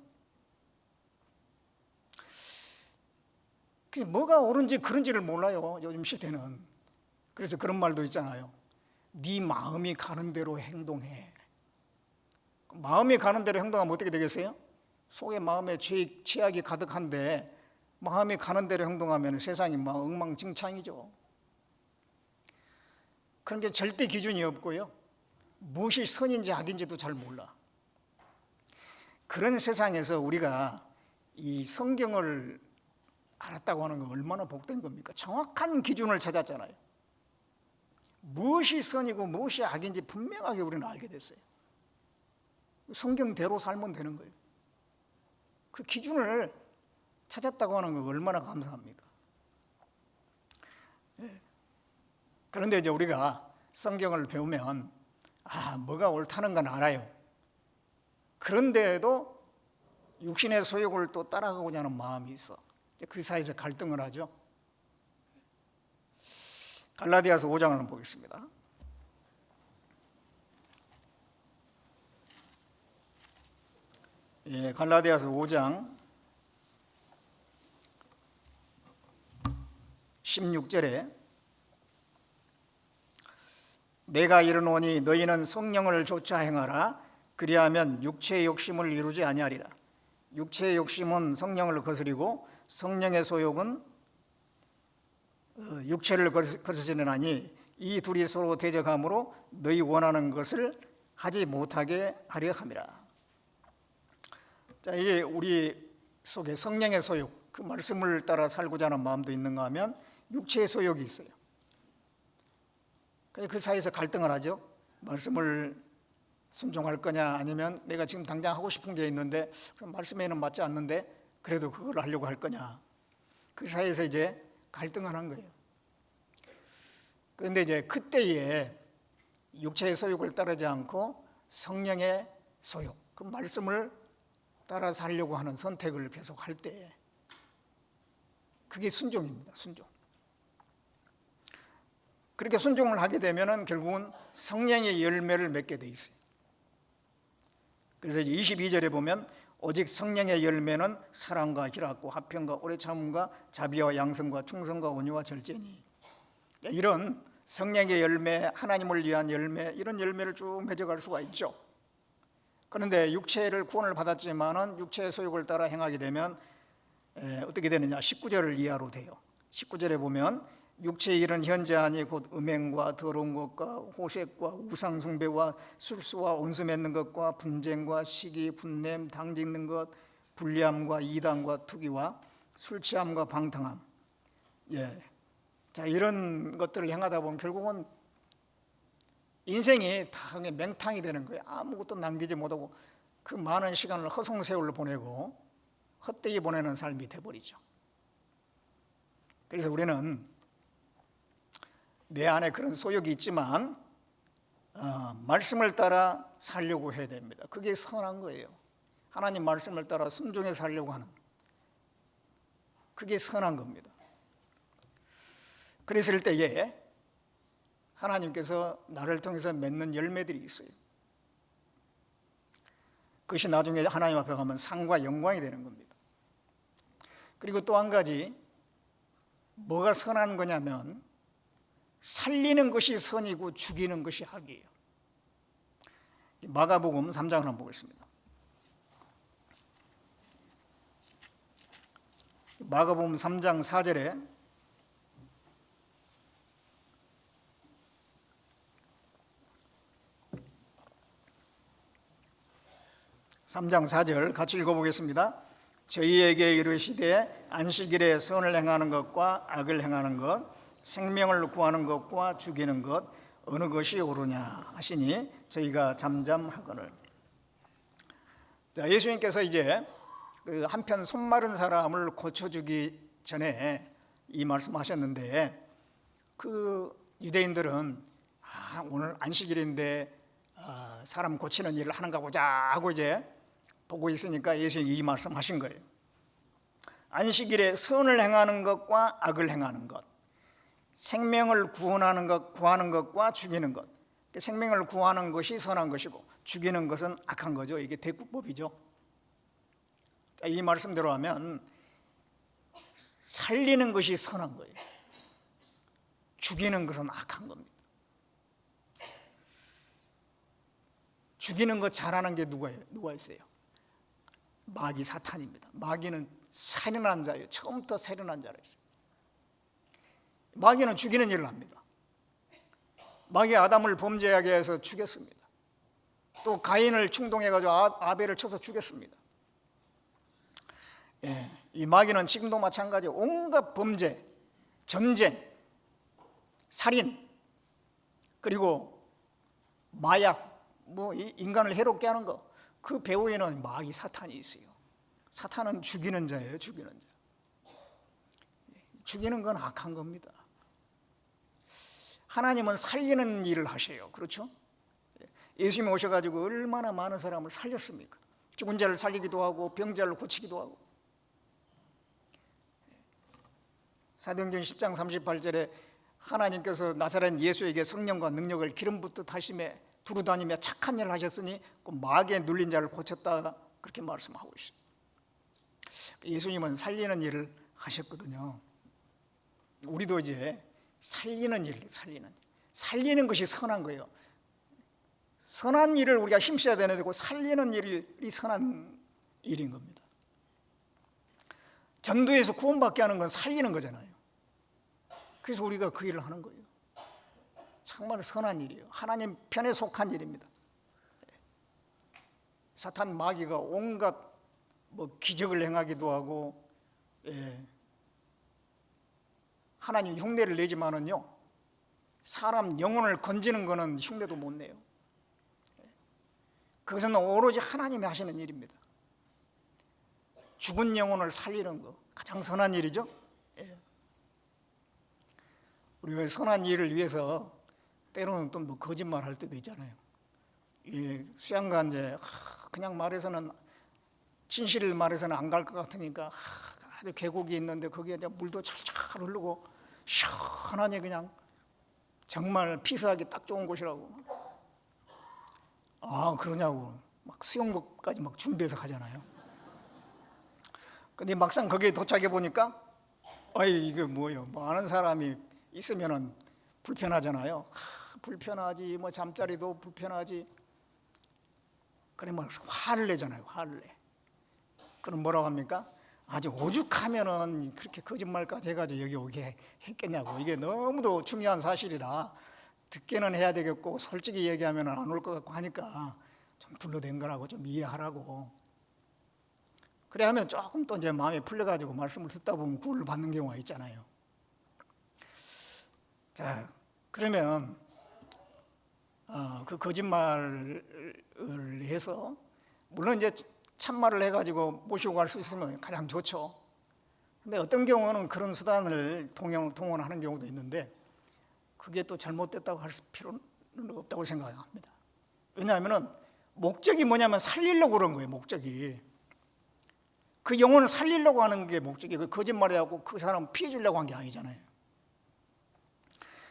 그게 뭐가 옳은지 그런지를 몰라요. 요즘 시대는. 그래서 그런 말도 있잖아요. 네 마음이 가는 대로 행동해. 마음이 가는 대로 행동하면 어떻게 되겠어요? 속에 마음에 죄악이 가득한데 마음이 가는 대로 행동하면 세상이 막 엉망진창이죠. 그런 게 절대 기준이 없고요. 무엇이 선인지 악인지도 잘 몰라. 그런 세상에서 우리가 이 성경을 알았다고 하는 건 얼마나 복된 겁니까? 정확한 기준을 찾았잖아요. 무엇이 선이고 무엇이 악인지 분명하게 우리는 알게 됐어요. 성경대로 살면 되는 거예요. 그 기준을 찾았다고 하는 건 얼마나 감사합니까? 그런데 이제 우리가 성경을 배우면 뭐가 옳다는 건 알아요. 그런데도 육신의 소욕을 또 따라가고자 하는 마음이 있어. 그 사이에서 갈등을 하죠. 갈라디아서 5장을 한번 보겠습니다. 갈라디아서 5장 16절에 내가 이르노니 너희는 성령을 좇아 행하라. 그리하면 육체의 욕심을 이루지 아니하리라. 육체의 욕심은 성령을 거스리고 성령의 소욕은 육체를 거스르나니 이 둘이 서로 대적하므로 너희 원하는 것을 하지 못하게 하려 함이라. 자, 이게 우리 속에 성령의 소욕, 그 말씀을 따라 살고자 하는 마음도 있는가 하면 육체의 소욕이 있어요. 그 사이에서 갈등을 하죠. 말씀을 순종할 거냐 아니면 내가 지금 당장 하고 싶은 게 있는데 말씀에는 맞지 않는데 그래도 그걸 하려고 할 거냐. 그 사이에서 이제 갈등을 한 거예요. 그런데 이제 그때에 육체의 소욕을 따르지 않고 성령의 소욕, 그 말씀을 따라 살려고 하는 선택을 계속 할 때 그게 순종입니다. 순종. 그렇게 순종을 하게 되면은 결국은 성령의 열매를 맺게 돼 있어요. 그래서 22절에 보면 오직 성령의 열매는 사랑과 희락과 화평과 오래 참음과 자비와 양성과 충성과 온유와 절제니. 이런 성령의 열매, 하나님을 위한 열매, 이런 열매를 쭉 맺어갈 수가 있죠. 그런데 육체를 구원을 받았지만은 육체의 소욕을 따라 행하게 되면 어떻게 되느냐? 19절을 이하로 돼요. 19절에 보면 육체의 일은 현재하니 곧 음행과 더러운 것과 호색과 우상숭배와 술수와 온수 맺는 것과 분쟁과 시기, 분냄, 당짓는 것, 불리함과 이단과 투기와 술취함과 방탕함. 자, 이런 것들을 행하다 보면 결국은 인생이 다 맹탕이 되는 거예요. 아무것도 남기지 못하고 그 많은 시간을 허송세월로 보내고 헛되이 보내는 삶이 돼버리죠. 그래서 우리는 내 안에 그런 소욕이 있지만 말씀을 따라 살려고 해야 됩니다. 그게 선한 거예요. 하나님 말씀을 따라 순종해 살려고 하는, 그게 선한 겁니다. 그랬을 때에 하나님께서 나를 통해서 맺는 열매들이 있어요. 그것이 나중에 하나님 앞에 가면 상과 영광이 되는 겁니다. 그리고 또 한 가지, 뭐가 선한 거냐면 살리는 것이 선이고 죽이는 것이 악이에요. 마가복음 3장을 한번 보겠습니다. 마가복음 3장 4절에 같이 읽어보겠습니다. 저희에게 이르시되 안식일에 선을 행하는 것과 악을 행하는 것, 생명을 구하는 것과 죽이는 것 어느 것이 옳으냐 하시니 저희가 잠잠하거늘. 자, 예수님께서 이제 그 한편 손 마른 사람을 고쳐주기 전에 이 말씀하셨는데, 그 유대인들은 오늘 안식일인데 사람 고치는 일을 하는가 보자 하고 이제 보고 있으니까 예수님이 이 말씀하신 거예요. 안식일에 선을 행하는 것과 악을 행하는 것, 생명을 구원하는 것, 구하는 것과 죽이는 것. 생명을 구하는 것이 선한 것이고 죽이는 것은 악한 거죠. 이게 대구법이죠. 이 말씀대로 하면 살리는 것이 선한 거예요. 죽이는 것은 악한 겁니다. 죽이는 것 잘하는 게 누가 있어요? 마귀 사탄입니다. 마귀는 살인한 자예요. 처음부터 살인한 자라 했어요. 마귀는 죽이는 일을 합니다. 마귀 아담을 범죄하게 해서 죽였습니다. 또 가인을 충동해가지고 아벨을 쳐서 죽였습니다. 이 마귀는 지금도 마찬가지예요. 온갖 범죄, 전쟁, 살인, 그리고 마약, 인간을 해롭게 하는 거, 그 배후에는 마귀 사탄이 있어요. 사탄은 죽이는 자예요. 죽이는 자. 죽이는 건 악한 겁니다. 하나님은 살리는 일을 하셔요. 그렇죠? 예수님이 오셔가지고 얼마나 많은 사람을 살렸습니까? 죽은 자를 살리기도 하고 병자를 고치기도 하고. 사도행전 10장 38절에 하나님께서 나사렛 예수에게 성령과 능력을 기름 붓듯 하심에 두루다니며 착한 일을 하셨으니 그 마귀에 눌린 자를 고쳤다, 그렇게 말씀하고 있어요. 예수님은 살리는 일을 하셨거든요. 우리도 이제 살리는 것이 선한 거예요. 선한 일을 우리가 힘써야 되는데 살리는 일이 선한 일인 겁니다. 전도에서 구원받게 하는 건 살리는 거잖아요. 그래서 우리가 그 일을 하는 거예요. 정말 선한 일이에요. 하나님 편에 속한 일입니다. 사탄 마귀가 온갖 기적을 행하기도 하고, 하나님 흉내를 내지만은요, 사람 영혼을 건지는 거는 흉내도 못 내요. 그것은 오로지 하나님이 하시는 일입니다. 죽은 영혼을 살리는 거 가장 선한 일이죠. 우리가 선한 일을 위해서 때로는 또 거짓말 할 때도 있잖아요. 수양관제 그냥 말해서는, 진실을 말해서는 안 갈 것 같으니까 아주 계곡이 있는데 거기에 물도 찰찰 흐르고 시원하니 그냥 정말 피서하기 딱 좋은 곳이라고. 아, 그러냐고. 막 수영복까지 막 준비해서 가잖아요. 근데 막상 거기에 도착해 보니까 아이, 이게 뭐예요? 뭐 아는 사람이 있으면은 불편하잖아요. 불편하지, 뭐 잠자리도 불편하지. 그래 막 화를 내잖아요. 화를 내. 그럼 뭐라고 합니까? 아주 오죽하면은 그렇게 거짓말까지 해가지고 여기 오게 했겠냐고. 이게 너무도 중요한 사실이라 듣게는 해야 되겠고 솔직히 얘기하면 안 올 것 같고 하니까 좀 둘러댄 거라고 좀 이해하라고. 그래 하면 조금 또 이제 마음이 풀려가지고 말씀을 듣다 보면 구원을 받는 경우가 있잖아요. 자, 그러면 그 거짓말을 해서 물론 이제 참말을 해가지고 모시고 갈 수 있으면 가장 좋죠. 근데 어떤 경우는 그런 수단을 동원하는 경우도 있는데 그게 또 잘못됐다고 할 필요는 없다고 생각합니다. 왜냐하면 목적이 뭐냐면 살리려고 그런 거예요. 목적이 그 영혼을 살리려고 하는 게 목적이, 그 거짓말이라고 그 사람 피해 주려고 한 게 아니잖아요.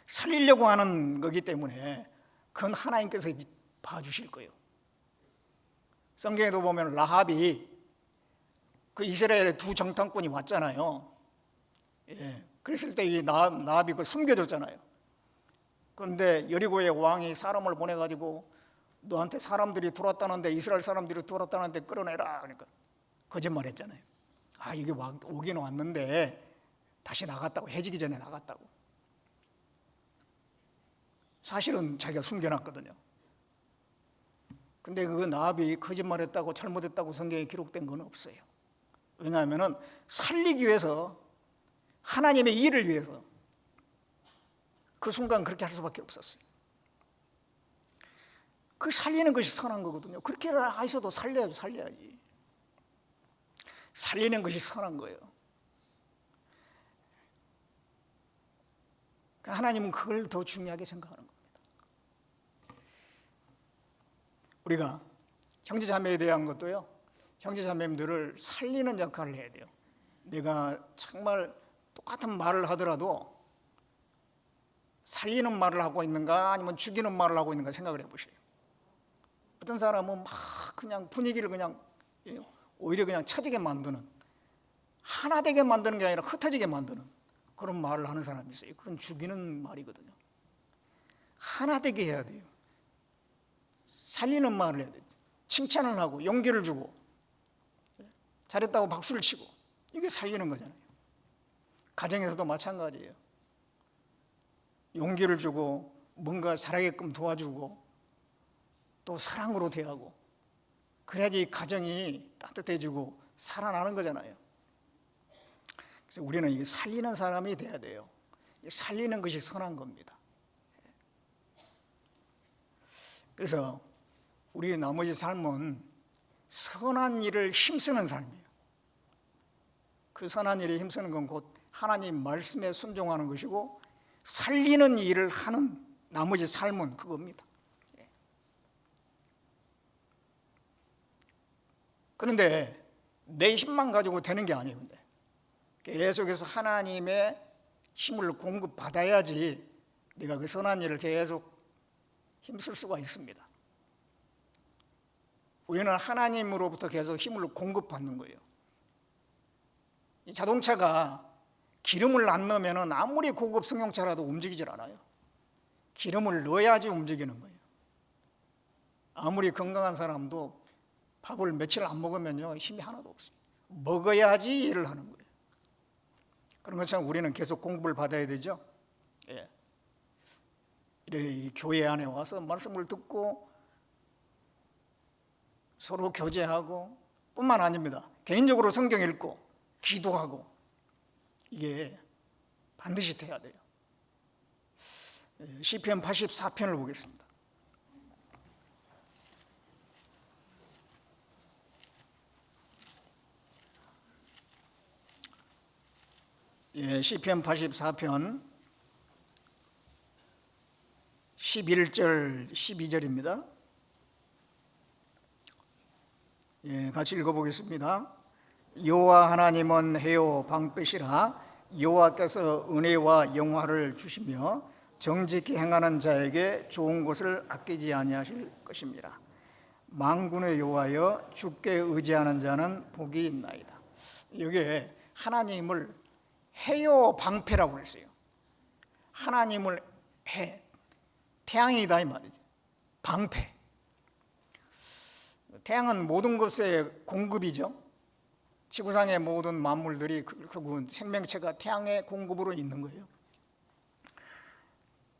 살리려고 하는 거기 때문에 그건 하나님께서 봐주실 거예요. 성경에도 보면 라합이 그 이스라엘의 두 정탐꾼이 왔잖아요. 예, 그랬을 때 이 라합이 그걸 숨겨줬잖아요. 그런데 여리고의 왕이 사람을 보내가지고 너한테 사람들이 들어왔다는데, 이스라엘 사람들이 들어왔다는데 끌어내라. 그러니까 거짓말했잖아요. 아, 이게 오긴 왔는데 다시 나갔다고, 해지기 전에 나갔다고. 사실은 자기가 숨겨놨거든요. 근데 그 라합이 거짓말했다고 잘못했다고 성경에 기록된 건 없어요. 왜냐하면 살리기 위해서, 하나님의 일을 위해서 그 순간 그렇게 할 수밖에 없었어요. 그 살리는 것이 선한 거거든요. 그렇게 하셔도 살려야지. 살리는 것이 선한 거예요. 하나님은 그걸 더 중요하게 생각하는 겁니다. 우리가 형제자매에 대한 것도요, 형제자매들을 살리는 역할을 해야 돼요. 내가 정말 똑같은 말을 하더라도 살리는 말을 하고 있는가 아니면 죽이는 말을 하고 있는가 생각을 해보세요. 어떤 사람은 막 그냥 분위기를 그냥 오히려 그냥 처지게 만드는, 하나 되게 만드는 게 아니라 흩어지게 만드는 그런 말을 하는 사람이 있어요. 그건 죽이는 말이거든요. 하나 되게 해야 돼요. 살리는 말을 해야 돼요. 칭찬을 하고 용기를 주고 잘했다고 박수를 치고, 이게 살리는 거잖아요. 가정에서도 마찬가지예요. 용기를 주고 뭔가 잘하게끔 도와주고 또 사랑으로 대하고, 그래야지 가정이 따뜻해지고 살아나는 거잖아요. 그래서 우리는 이게 살리는 사람이 돼야 돼요. 살리는 것이 선한 겁니다. 그래서 우리 나머지 삶은 선한 일을 힘쓰는 삶이에요. 그 선한 일에 힘쓰는 건 곧 하나님 말씀에 순종하는 것이고, 살리는 일을 하는 나머지 삶은 그겁니다. 그런데 내 힘만 가지고 되는 게 아니에요. 근데 계속해서 하나님의 힘을 공급받아야지 내가 그 선한 일을 계속 힘쓸 수가 있습니다. 우리는 하나님으로부터 계속 힘을 공급받는 거예요. 이 자동차가 기름을 안 넣으면 아무리 고급 승용차라도 움직이질 않아요. 기름을 넣어야지 움직이는 거예요. 아무리 건강한 사람도 밥을 며칠 안 먹으면요 힘이 하나도 없어요. 먹어야지 일을 하는 거예요. 그런 것처럼 우리는 계속 공급을 받아야 되죠. 예. 이 교회 안에 와서 말씀을 듣고 서로 교제하고 뿐만 아닙니다. 개인적으로 성경 읽고 기도하고, 이게 반드시 돼야 돼요. 시편 84편을 보겠습니다. 시편 84편 11절 12절입니다. 같이 읽어보겠습니다. 여호와 하나님은 해요 방패시라. 여호와께서 은혜와 영화를 주시며 정직히 행하는 자에게 좋은 것을 아끼지 아니하실 것입니다. 만군의 여호와여 주께 의지하는 자는 복이 있나이다. 여기에 하나님을 해요 방패라고 그랬어요. 하나님을 해, 태양이다 이 말이죠. 방패. 태양은 모든 것의 공급이죠. 지구상의 모든 만물들이 결국은 생명체가 태양의 공급으로 있는 거예요.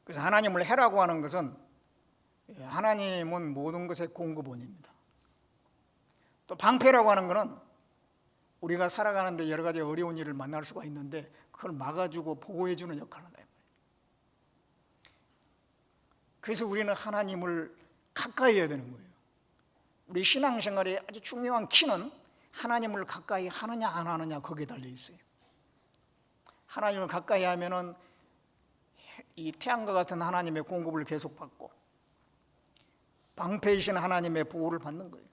그래서 하나님을 해라고 하는 것은 하나님은 모든 것의 공급원입니다. 또 방패라고 하는 것은 우리가 살아가는데 여러 가지 어려운 일을 만날 수가 있는데 그걸 막아주고 보호해주는 역할을 한다. 그래서 우리는 하나님을 가까이 해야 되는 거예요. 우리 신앙생활의 아주 중요한 키는 하나님을 가까이 하느냐 안 하느냐 거기에 달려 있어요. 하나님을 가까이 하면은 이 태양과 같은 하나님의 공급을 계속 받고 방패이신 하나님의 보호를 받는 거예요.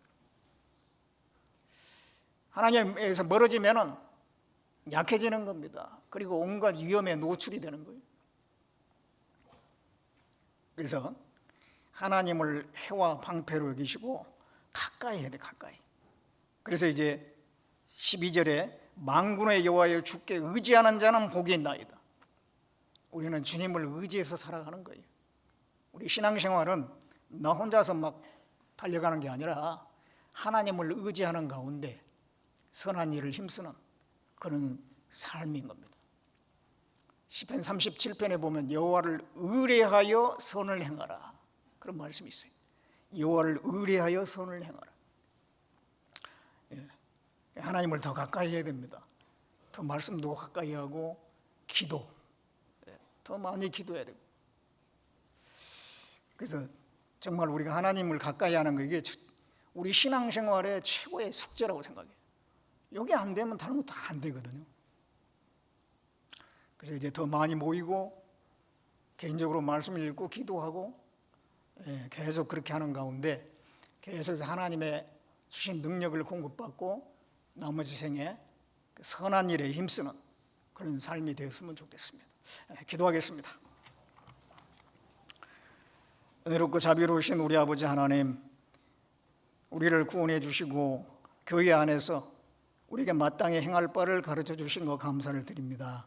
하나님에서 멀어지면은 약해지는 겁니다. 그리고 온갖 위험에 노출이 되는 거예요. 그래서 하나님을 해와 방패로 여기시고 가까이 해야 돼, 가까이. 그래서 이제 12절에 만군의 여호와여 주께 의지하는 자는 복이 있나이다. 우리는 주님을 의지해서 살아가는 거예요. 우리 신앙생활은 나 혼자서 막 달려가는 게 아니라 하나님을 의지하는 가운데 선한 일을 힘쓰는 그런 삶인 겁니다. 시편 37편에 보면 여호와를 의뢰하여 선을 행하라 그런 말씀이 있어요. 여호와를 의뢰하여 선을 행하라. 하나님을 더 가까이 해야 됩니다. 더 말씀도 가까이 하고 기도 더 많이 기도해야 되고. 그래서 정말 우리가 하나님을 가까이 하는 거 이게 우리 신앙생활의 최고의 숙제라고 생각해요. 이게 안 되면 다른 것도 안 되거든요. 그래서 이제 더 많이 모이고 개인적으로 말씀을 읽고 기도하고 계속 그렇게 하는 가운데 계속해서 하나님의 주신 능력을 공급받고 나머지 생에 선한 일에 힘쓰는 그런 삶이 되었으면 좋겠습니다. 기도하겠습니다. 은혜롭고 자비로우신 우리 아버지 하나님, 우리를 구원해 주시고 교회 안에서 우리에게 마땅히 행할 바를 가르쳐 주신 것 감사를 드립니다.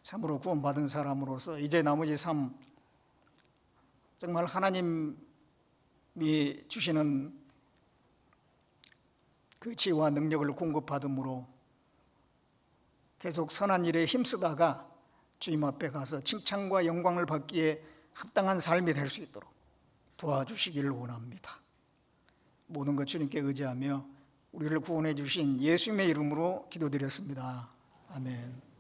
참으로 구원받은 사람으로서 이제 나머지 삶 정말 하나님이 주시는 그 지혜와 능력을 공급받음으로 계속 선한 일에 힘쓰다가 주님 앞에 가서 칭찬과 영광을 받기에 합당한 삶이 될 수 있도록 도와주시기를 원합니다. 모든 것 주님께 의지하며 우리를 구원해 주신 예수님의 이름으로 기도드렸습니다. 아멘.